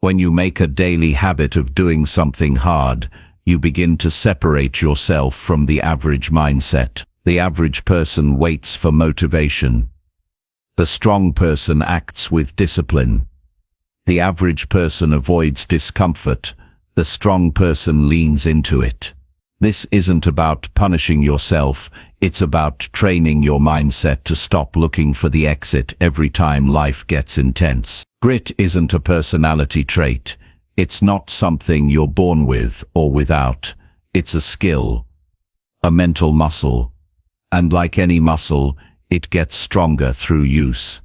When you make a daily habit of doing something hard, you begin to separate yourself from the average mindset. The average person waits for motivation. The strong person acts with discipline. The average person avoids discomfort. The strong person leans into it. This isn't about punishing yourself, it's about training your mindset to stop looking for the exit every time life gets intense. Grit isn't a personality trait. It's not something you're born with or without. It's a skill, a mental muscle. And like any muscle, it gets stronger through use.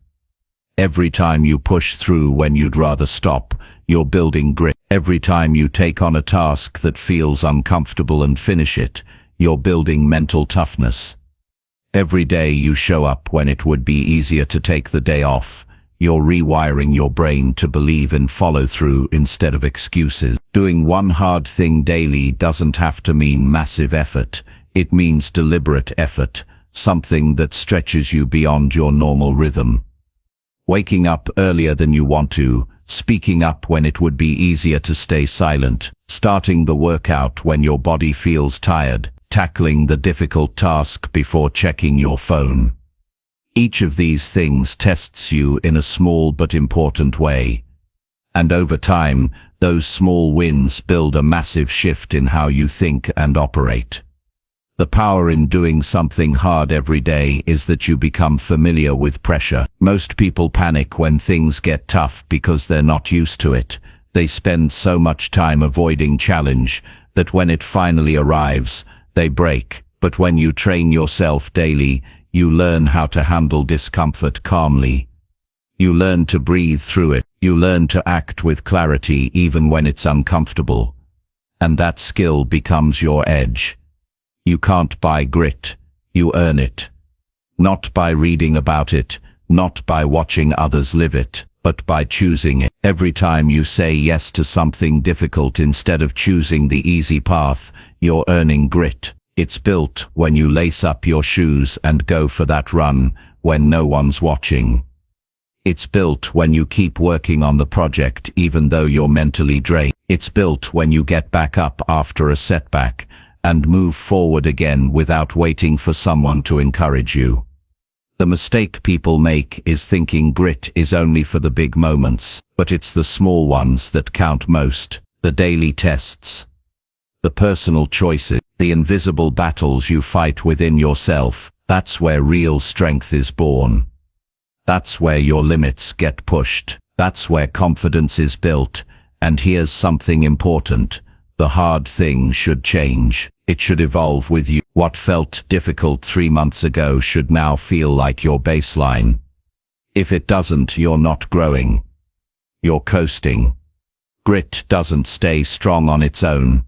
Every time you push through when you'd rather stop, you're building grit. Every time you take on a task that feels uncomfortable and finish it, you're building mental toughness. Every day you show up when it would be easier to take the day off, you're rewiring your brain to believe in follow-through instead of excuses. Doing one hard thing daily doesn't have to mean massive effort. It means deliberate effort, something that stretches you beyond your normal rhythm. Waking up earlier than you want to, speaking up when it would be easier to stay silent, starting the workout when your body feels tired, tackling the difficult task before checking your phone. Each of these things tests you in a small but important way. And over time, those small wins build a massive shift in how you think and operate. The power in doing something hard every day is that you become familiar with pressure. Most people panic when things get tough because they're not used to it. They spend so much time avoiding challenge that when it finally arrives, they break. But when you train yourself daily, you learn how to handle discomfort calmly. You learn to breathe through it. You learn to act with clarity even when it's uncomfortable. And that skill becomes your edge. You can't buy grit, you earn it. Not by reading about it, not by watching others live it, but by choosing it. Every time you say yes to something difficult instead of choosing the easy path, you're earning grit. It's built when you lace up your shoes and go for that run when no one's watching. It's built when you keep working on the project even though you're mentally drained. It's built when you get back up after a setback and move forward again without waiting for someone to encourage you. The mistake people make is thinking grit is only for the big moments, but it's the small ones that count most. The daily tests, the personal choices, the invisible battles you fight within yourself. That's where real strength is born. That's where your limits get pushed. That's where confidence is built. And here's something important. The hard thing should change. It should evolve with you. What felt difficult 3 months ago should now feel like your baseline. If it doesn't, you're not growing. You're coasting. Grit doesn't stay strong on its own.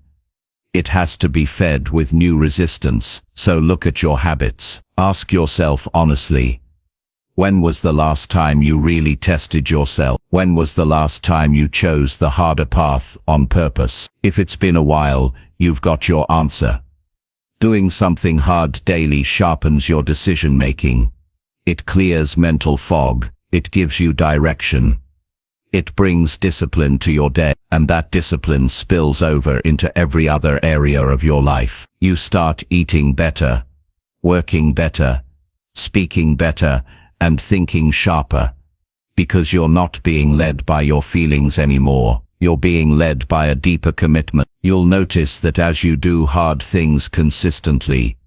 It has to be fed with new resistance. So look at your habits. Ask yourself honestly. When was the last time you really tested yourself? When was the last time you chose the harder path on purpose? If it's been a while, you've got your answer. Doing something hard daily sharpens your decision-making. It clears mental fog. It gives you direction. It brings discipline to your day, and that discipline spills over into every other area of your life. You start eating better, working better, speaking better, and thinking sharper, because you're not being led by your feelings anymore. You're being led by a deeper commitment. You'll notice that as you do hard things consistently,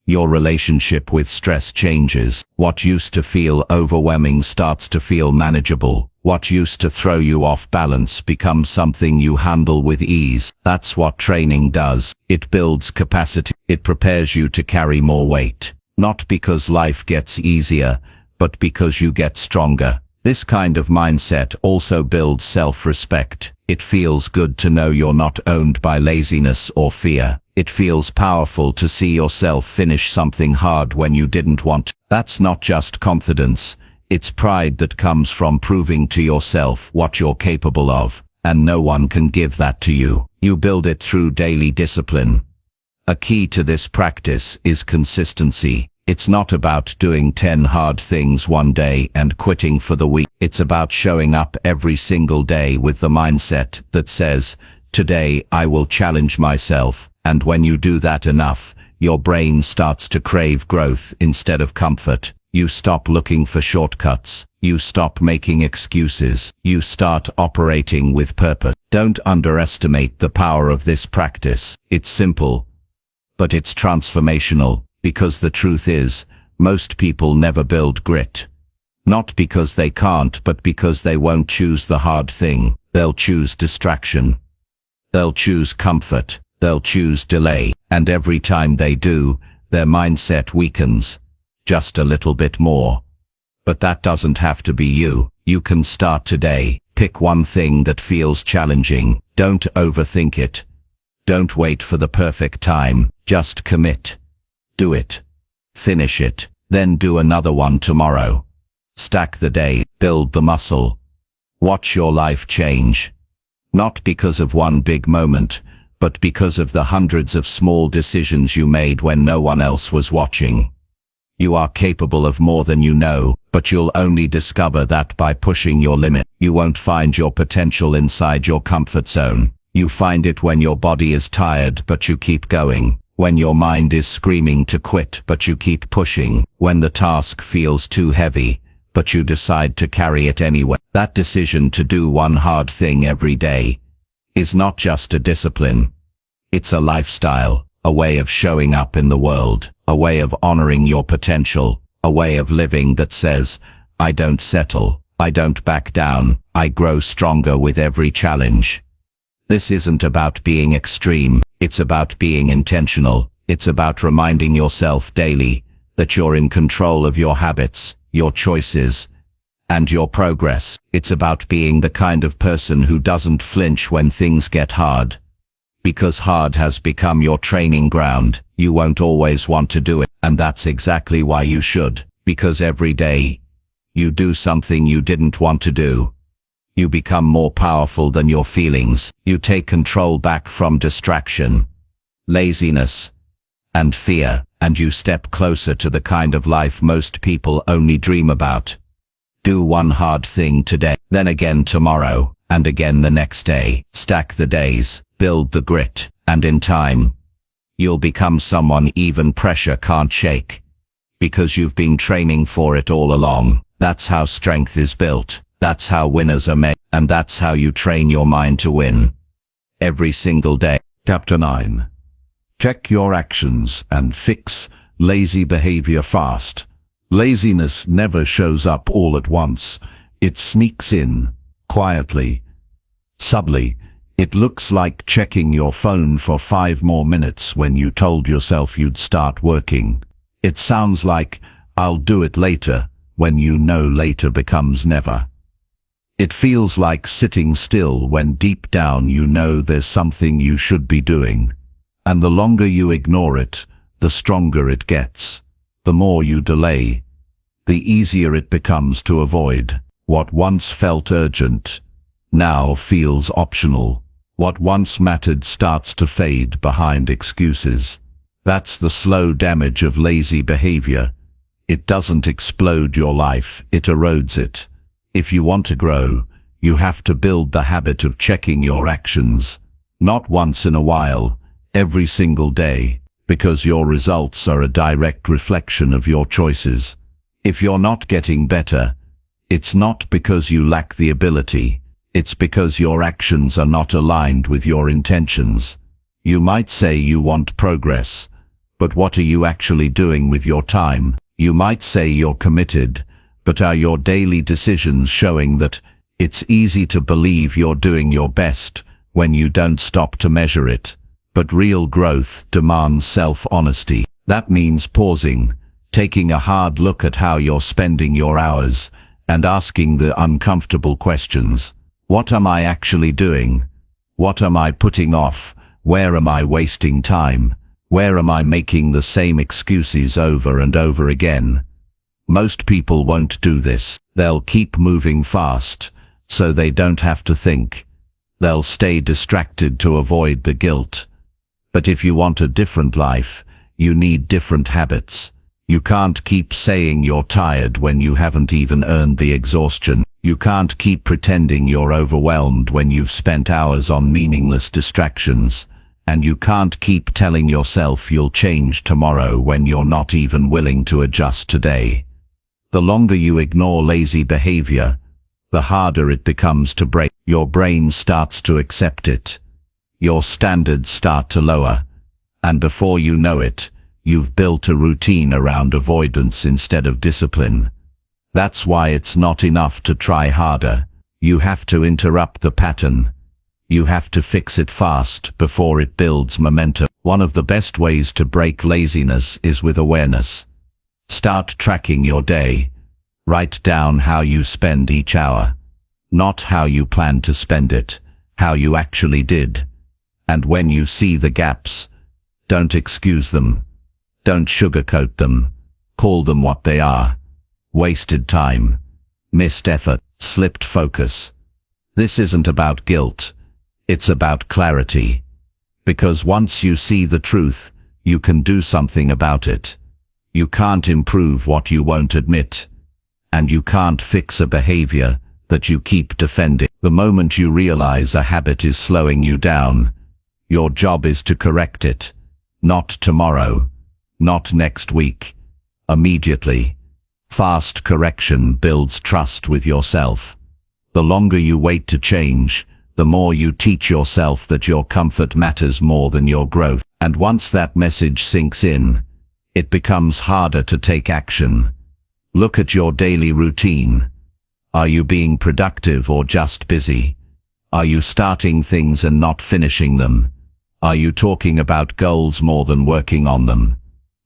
your relationship with stress changes. What used to feel overwhelming starts to feel manageable. What used to throw you off balance becomes something you handle with ease. That's what training does. It builds capacity. It prepares you to carry more weight. Not because life gets easier, but because you get stronger. This kind of mindset also builds self-respect. It feels good to know you're not owned by laziness or fear. It feels powerful to see yourself finish something hard when you didn't want to. That's not just confidence. It's pride that comes from proving to yourself what you're capable of, and no one can give that to you. You build it through daily discipline. A key to this practice is consistency. It's not about doing 10 hard things one day and quitting for the week. It's about showing up every single day with the mindset that says, today I will challenge myself. And when you do that enough, your brain starts to crave growth instead of comfort. You stop looking for shortcuts. You stop making excuses. You start operating with purpose. Don't underestimate the power of this practice. It's simple, but it's transformational, because the truth is, most people never build grit. Not because they can't, but because they won't choose the hard thing. They'll choose distraction. They'll choose comfort. They'll choose delay. And every time they do, their mindset weakens. Just a little bit more. But that doesn't have to be you. You can start today. Pick one thing that feels challenging. Don't overthink it. Don't wait for the perfect time. Just commit. Do it. Finish it. Then do another one tomorrow. Stack the day. Build the muscle. Watch your life change. Not because of one big moment, but because of the hundreds of small decisions you made when no one else was watching. You are capable of more than you know, but you'll only discover that by pushing your limit. You won't find your potential inside your comfort zone. You find it when your body is tired, but you keep going. When your mind is screaming to quit, but you keep pushing. When the task feels too heavy, but you decide to carry it anyway. That decision to do one hard thing every day is not just a discipline. It's a lifestyle, a way of showing up in the world, a way of honoring your potential, a way of living that says, I don't settle, I don't back down, I grow stronger with every challenge. This isn't about being extreme, it's about being intentional. It's about reminding yourself daily that you're in control of your habits, your choices, and your progress. It's about being the kind of person who doesn't flinch when things get hard. Because hard has become your training ground, you won't always want to do it, and that's exactly why you should. Because every day, you do something you didn't want to do. You become more powerful than your feelings. You take control back from distraction, laziness, and fear, and you step closer to the kind of life most people only dream about. Do one hard thing today, then again tomorrow, and again the next day. Stack the days, build the grit, and in time, you'll become someone even pressure can't shake. Because you've been training for it all along. That's how strength is built. That's how winners are made. And that's how you train your mind to win. Every single day. Chapter 9. Check your actions and fix lazy behavior fast. Laziness never shows up all at once. It sneaks in, quietly, subtly. It looks like checking your phone for 5 more minutes when you told yourself you'd start working. It sounds like, I'll do it later, when you know later becomes never. It feels like sitting still when deep down you know there's something you should be doing. And the longer you ignore it, the stronger it gets. The more you delay, the easier it becomes to avoid. What once felt urgent now feels optional. What once mattered starts to fade behind excuses. That's the slow damage of lazy behavior. It doesn't explode your life, it erodes it. If you want to grow, you have to build the habit of checking your actions. Not once in a while, every single day, because your results are a direct reflection of your choices. If you're not getting better, it's not because you lack the ability, it's because your actions are not aligned with your intentions. You might say you want progress, but what are you actually doing with your time? You might say you're committed, but are your daily decisions showing that? It's easy to believe you're doing your best when you don't stop to measure it. But real growth demands self-honesty. That means pausing, taking a hard look at how you're spending your hours, and asking the uncomfortable questions. What am I actually doing? What am I putting off? Where am I wasting time? Where am I making the same excuses over and over again? Most people won't do this. They'll keep moving fast, so they don't have to think. They'll stay distracted to avoid the guilt. But if you want a different life, you need different habits. You can't keep saying you're tired when you haven't even earned the exhaustion. You can't keep pretending you're overwhelmed when you've spent hours on meaningless distractions. And you can't keep telling yourself you'll change tomorrow when you're not even willing to adjust today. The longer you ignore lazy behavior, the harder it becomes to break. Your brain starts to accept it. Your standards start to lower, And before you know it, you've built a routine around avoidance instead of discipline. That's why it's not enough to try harder. You have to interrupt the pattern. You have to fix it fast before it builds momentum. One of the best ways to break laziness is with awareness. Start tracking your day. Write down how you spend each hour. Not how you plan to spend it, how you actually did. And when you see the gaps, don't excuse them. Don't sugarcoat them. Call them what they are. Wasted time. Missed effort. Slipped focus. This isn't about guilt. It's about clarity. Because once you see the truth, you can do something about it. You can't improve what you won't admit. And you can't fix a behavior that you keep defending. The moment you realize a habit is slowing you down, your job is to correct it. Not tomorrow. Not next week. Immediately. Fast correction builds trust with yourself. The longer you wait to change, the more you teach yourself that your comfort matters more than your growth. And once that message sinks in, it becomes harder to take action. Look at your daily routine. Are you being productive or just busy? Are you starting things and not finishing them? Are you talking about goals more than working on them?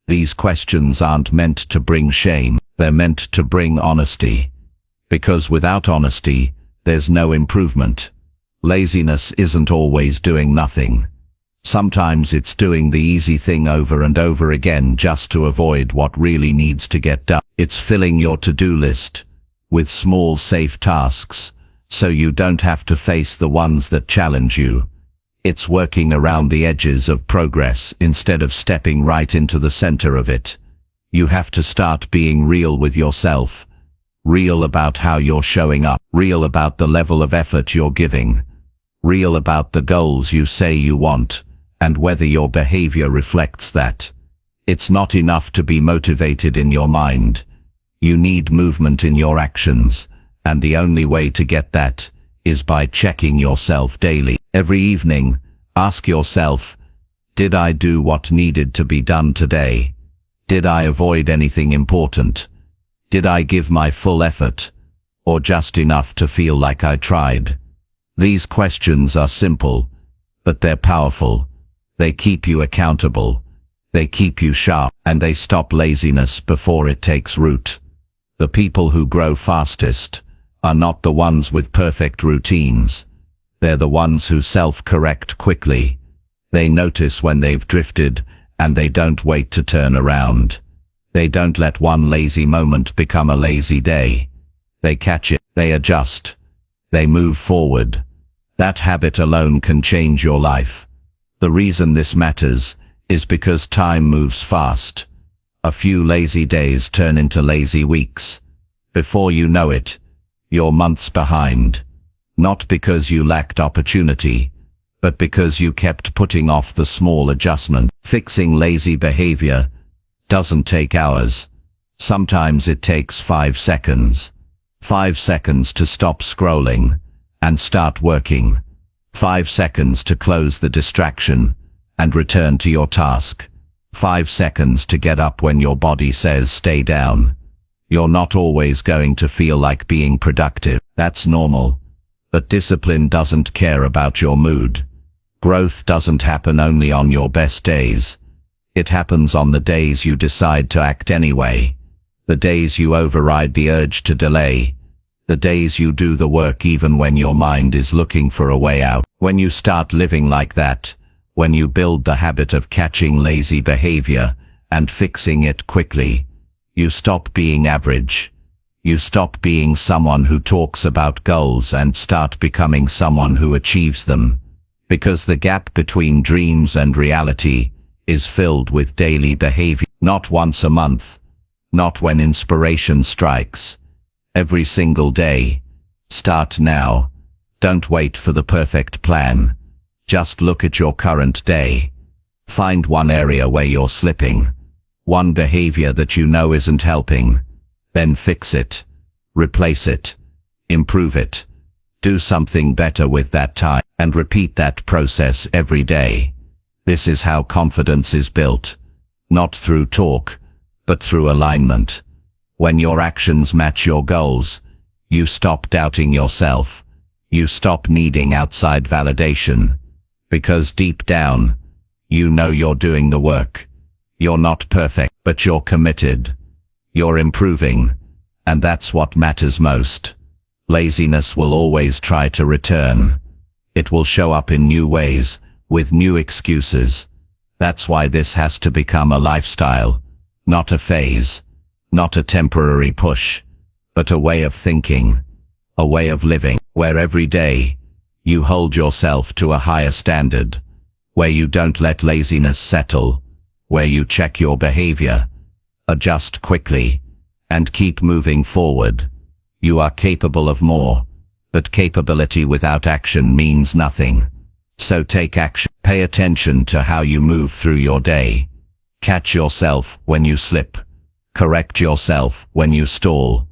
These questions aren't meant to bring shame. They're meant to bring honesty. Because without honesty, there's no improvement. Laziness isn't always doing nothing. Sometimes it's doing the easy thing over and over again just to avoid what really needs to get done. It's filling your to-do list with small, safe tasks, so you don't have to face the ones that challenge you. It's working around the edges of progress instead of stepping right into the center of it. You have to start being real with yourself. Real about how you're showing up. Real about the level of effort you're giving. Real about the goals you say you want, and whether your behavior reflects that. It's not enough to be motivated in your mind. You need movement in your actions, and the only way to get that is by checking yourself daily. Every evening, ask yourself, did I do what needed to be done today? Did I avoid anything important? Did I give my full effort, or just enough to feel like I tried? These questions are simple, but they're powerful. They keep you accountable. They keep you sharp, and they stop laziness before it takes root. The people who grow fastest are not the ones with perfect routines. They're the ones who self-correct quickly. They notice when they've drifted, and they don't wait to turn around. They don't let one lazy moment become a lazy day. They catch it, they adjust, they move forward. That habit alone can change your life. The reason this matters is because time moves fast. A few lazy days turn into lazy weeks. Before you know it, you're months behind. Not because you lacked opportunity, but because you kept putting off the small adjustment. Fixing lazy behavior doesn't take hours. Sometimes it takes 5 seconds. 5 seconds to stop scrolling and start working. 5 seconds to close the distraction and return to your task. 5 seconds to get up when your body says stay down. You're not always going to feel like being productive. That's normal. But discipline doesn't care about your mood. Growth doesn't happen only on your best days. It happens on the days you decide to act anyway. The days you override the urge to delay. The days you do the work even when your mind is looking for a way out. When you start living like that, when you build the habit of catching lazy behavior and fixing it quickly, you stop being average. You stop being someone who talks about goals and start becoming someone who achieves them. Because the gap between dreams and reality is filled with daily behavior. Not once a month. Not when inspiration strikes. Every single day. Start now. Don't wait for the perfect plan. Just look at your current day. Find one area where you're slipping. One behavior that you know isn't helping. Then fix it. Replace it. Improve it. Do something better with that time. And repeat that process every day. This is how confidence is built, not through talk, but through alignment. When your actions match your goals, you stop doubting yourself. You stop needing outside validation. Because deep down, you know you're doing the work. You're not perfect, but you're committed. You're improving, and that's what matters most. Laziness will always try to return. It will show up in new ways, with new excuses. That's why this has to become a lifestyle, not a phase, not a temporary push, but a way of thinking, a way of living, where every day you hold yourself to a higher standard, where you don't let laziness settle, where you check your behavior, adjust quickly, and keep moving forward. You are capable of more, but capability without action means nothing. So take action. Pay attention to how you move through your day. Catch yourself when you slip. Correct yourself when you stall.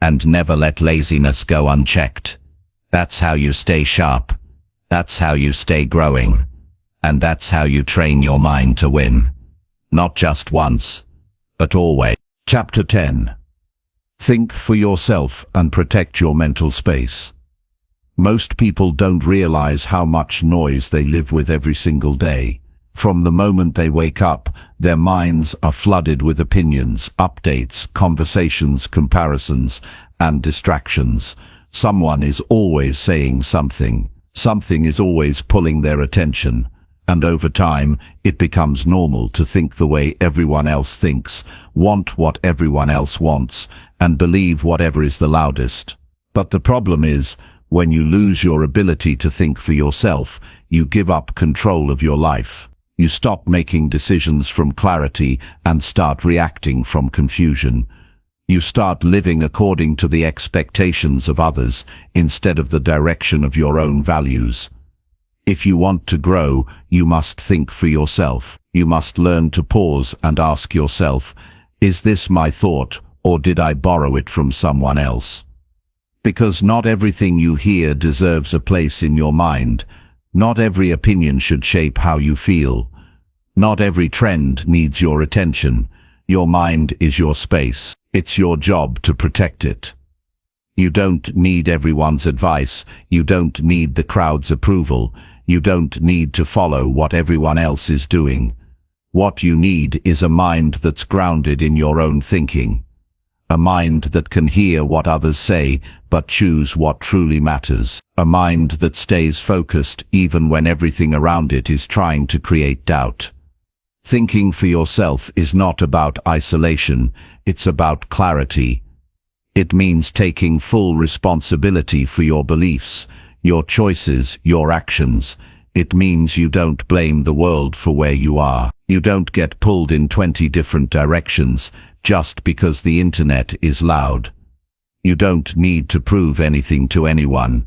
And never let laziness go unchecked. That's how you stay sharp. That's how you stay growing. And that's how you train your mind to win. Not just once, but always. Chapter 10. Think for yourself and protect your mental space. Most people don't realize how much noise they live with every single day. From the moment they wake up, their minds are flooded with opinions, updates, conversations, comparisons, and distractions. Someone is always saying something. Something is always pulling their attention. And over time, it becomes normal to think the way everyone else thinks, want what everyone else wants, and believe whatever is the loudest. But the problem is, when you lose your ability to think for yourself, you give up control of your life. You stop making decisions from clarity and start reacting from confusion. You start living according to the expectations of others instead of the direction of your own values. If you want to grow, you must think for yourself. You must learn to pause and ask yourself, is this my thought, or did I borrow it from someone else? Because not everything you hear deserves a place in your mind. Not every opinion should shape how you feel. Not every trend needs your attention. Your mind is your space. It's your job to protect it. You don't need everyone's advice. You don't need the crowd's approval. You don't need to follow what everyone else is doing. What you need is a mind that's grounded in your own thinking. A mind that can hear what others say, but choose what truly matters. A mind that stays focused even when everything around it is trying to create doubt. Thinking for yourself is not about isolation, it's about clarity. It means taking full responsibility for your beliefs, your choices, your actions. It means you don't blame the world for where you are. You don't get pulled in 20 different directions just because the internet is loud. You don't need to prove anything to anyone.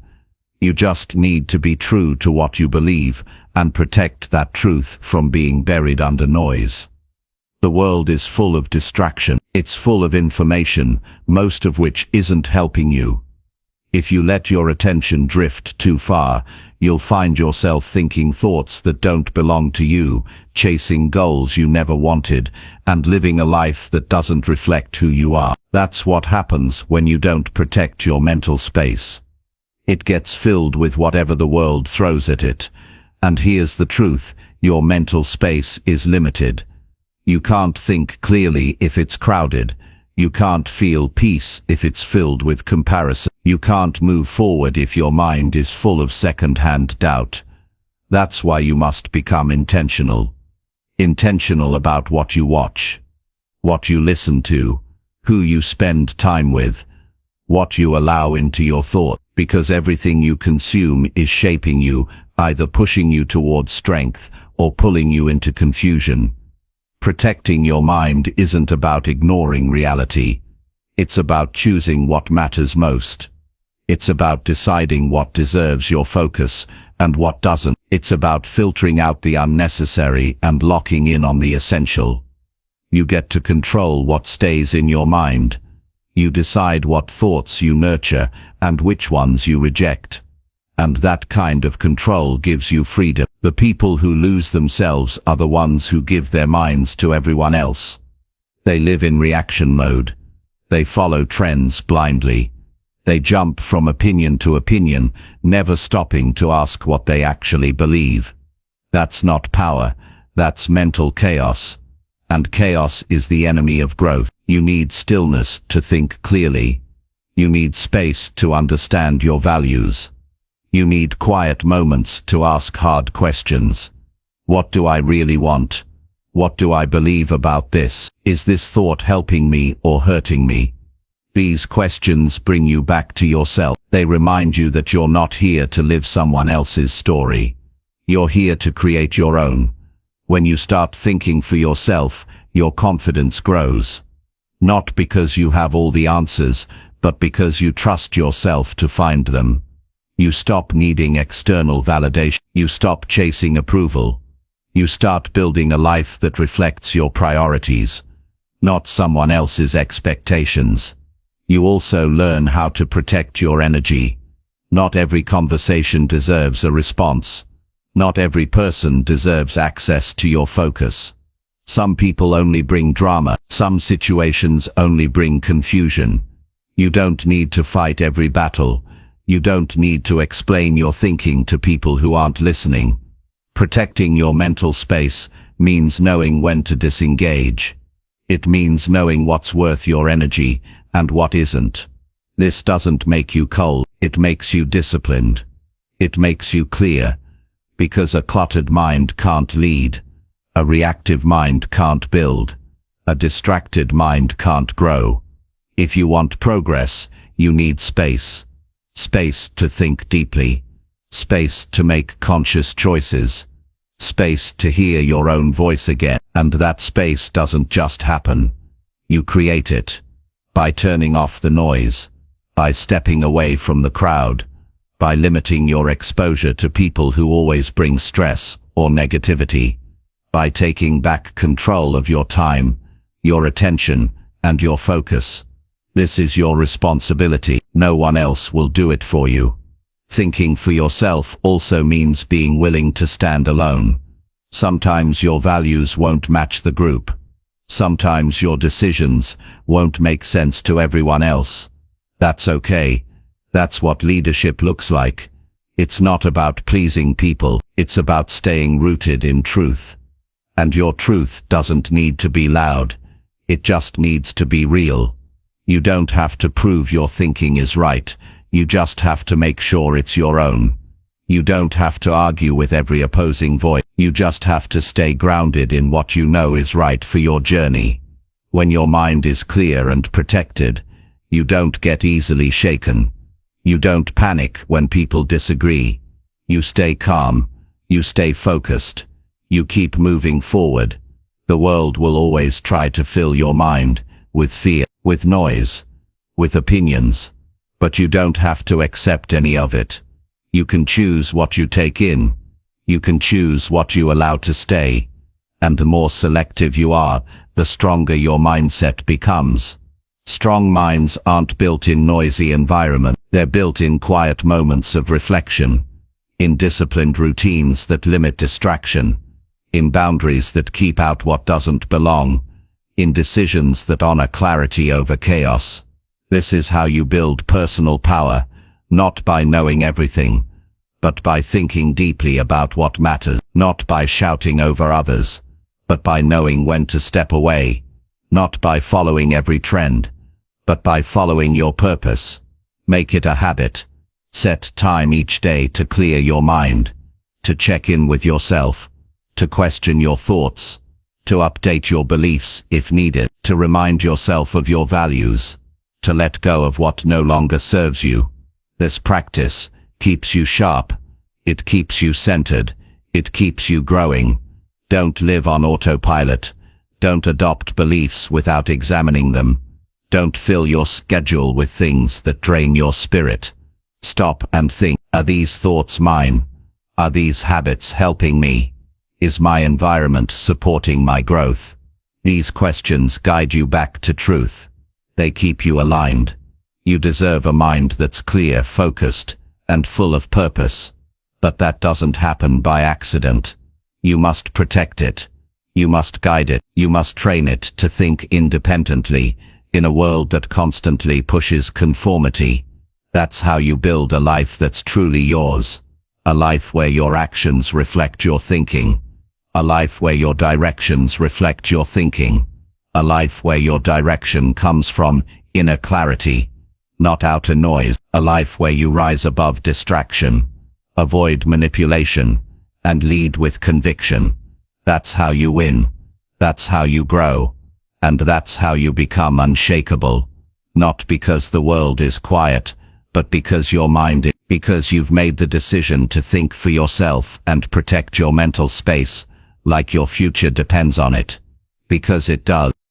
You just need to be true to what you believe and protect that truth from being buried under noise. The world is full of distraction. It's full of information, most of which isn't helping you. If you let your attention drift too far, you'll find yourself thinking thoughts that don't belong to you, chasing goals you never wanted, and living a life that doesn't reflect who you are. That's what happens when you don't protect your mental space. It gets filled with whatever the world throws at it. And here's the truth, your mental space is limited. You can't think clearly if it's crowded. You can't feel peace if it's filled with comparison. You can't move forward if your mind is full of second-hand doubt. That's why you must become intentional. Intentional about what you watch, what you listen to, who you spend time with, what you allow into your thought, because everything you consume is shaping you, either pushing you towards strength or pulling you into confusion. Protecting your mind isn't about ignoring reality. It's about choosing what matters most. It's about deciding what deserves your focus and what doesn't. It's about filtering out the unnecessary and locking in on the essential. You get to control what stays in your mind. You decide what thoughts you nurture and which ones you reject. And that kind of control gives you freedom. The people who lose themselves are the ones who give their minds to everyone else. They live in reaction mode. They follow trends blindly. They jump from opinion to opinion, never stopping to ask what they actually believe. That's not power, that's mental chaos. And chaos is the enemy of growth. You need stillness to think clearly. You need space to understand your values. You need quiet moments to ask hard questions. What do I really want? What do I believe about this? Is this thought helping me or hurting me? These questions bring you back to yourself. They remind you that you're not here to live someone else's story. You're here to create your own. When you start thinking for yourself, your confidence grows. Not because you have all the answers, but because you trust yourself to find them. You stop needing external validation. You stop chasing approval. You start building a life that reflects your priorities, not someone else's expectations. You also learn how to protect your energy. Not every conversation deserves a response. Not every person deserves access to your focus. Some people only bring drama. Some situations only bring confusion. You don't need to fight every battle. You don't need to explain your thinking to people who aren't listening. Protecting your mental space means knowing when to disengage. It means knowing what's worth your energy and what isn't. This doesn't make you cold, it makes you disciplined. It makes you clear. Because a cluttered mind can't lead. A reactive mind can't build. A distracted mind can't grow. If you want progress, you need space. Space to think deeply. Space to make conscious choices. Space to hear your own voice again. And that space doesn't just happen. You create it. By turning off the noise. By stepping away from the crowd. By limiting your exposure to people who always bring stress or negativity. By taking back control of your time, your attention, and your focus. This is your responsibility. No one else will do it for you. Thinking for yourself also means being willing to stand alone. Sometimes your values won't match the group. Sometimes your decisions won't make sense to everyone else. That's okay. That's what leadership looks like. It's not about pleasing people. It's about staying rooted in truth. And your truth doesn't need to be loud. It just needs to be real. You don't have to prove your thinking is right. You just have to make sure it's your own. You don't have to argue with every opposing voice. You just have to stay grounded in what you know is right for your journey. When your mind is clear and protected, you don't get easily shaken. You don't panic when people disagree. You stay calm. You stay focused. You keep moving forward. The world will always try to fill your mind with fear, with noise, with opinions. But you don't have to accept any of it. You can choose what you take in. You can choose what you allow to stay. And the more selective you are, the stronger your mindset becomes. Strong minds aren't built in noisy environments. They're built in quiet moments of reflection, in disciplined routines that limit distraction, in boundaries that keep out what doesn't belong, in decisions that honor clarity over chaos. This is how you build personal power, not by knowing everything, but by thinking deeply about what matters, not by shouting over others, but by knowing when to step away, not by following every trend, but by following your purpose. Make it a habit. Set time each day to clear your mind, to check in with yourself, to question your thoughts, to update your beliefs if needed, to remind yourself of your values, to let go of what no longer serves you. This practice keeps you sharp. It keeps you centered. It keeps you growing. Don't live on autopilot. Don't adopt beliefs without examining them. Don't fill your schedule with things that drain your spirit. Stop and think, are these thoughts mine? Are these habits helping me? Is my environment supporting my growth? These questions guide you back to truth. They keep you aligned. You deserve a mind that's clear, focused, and full of purpose. But that doesn't happen by accident. You must protect it. You must guide it. You must train it to think independently in a world that constantly pushes conformity. That's how you build a life that's truly yours. A life where your actions reflect your thinking. A life where your directions reflect your thinking. A life where your direction comes from inner clarity, not outer noise. A life where you rise above distraction, avoid manipulation, and lead with conviction. That's how you win. That's how you grow. And that's how you become unshakable. Not because the world is quiet, but because your mind is. Because you've made the decision to think for yourself and protect your mental space, like your future depends on it. Because it does.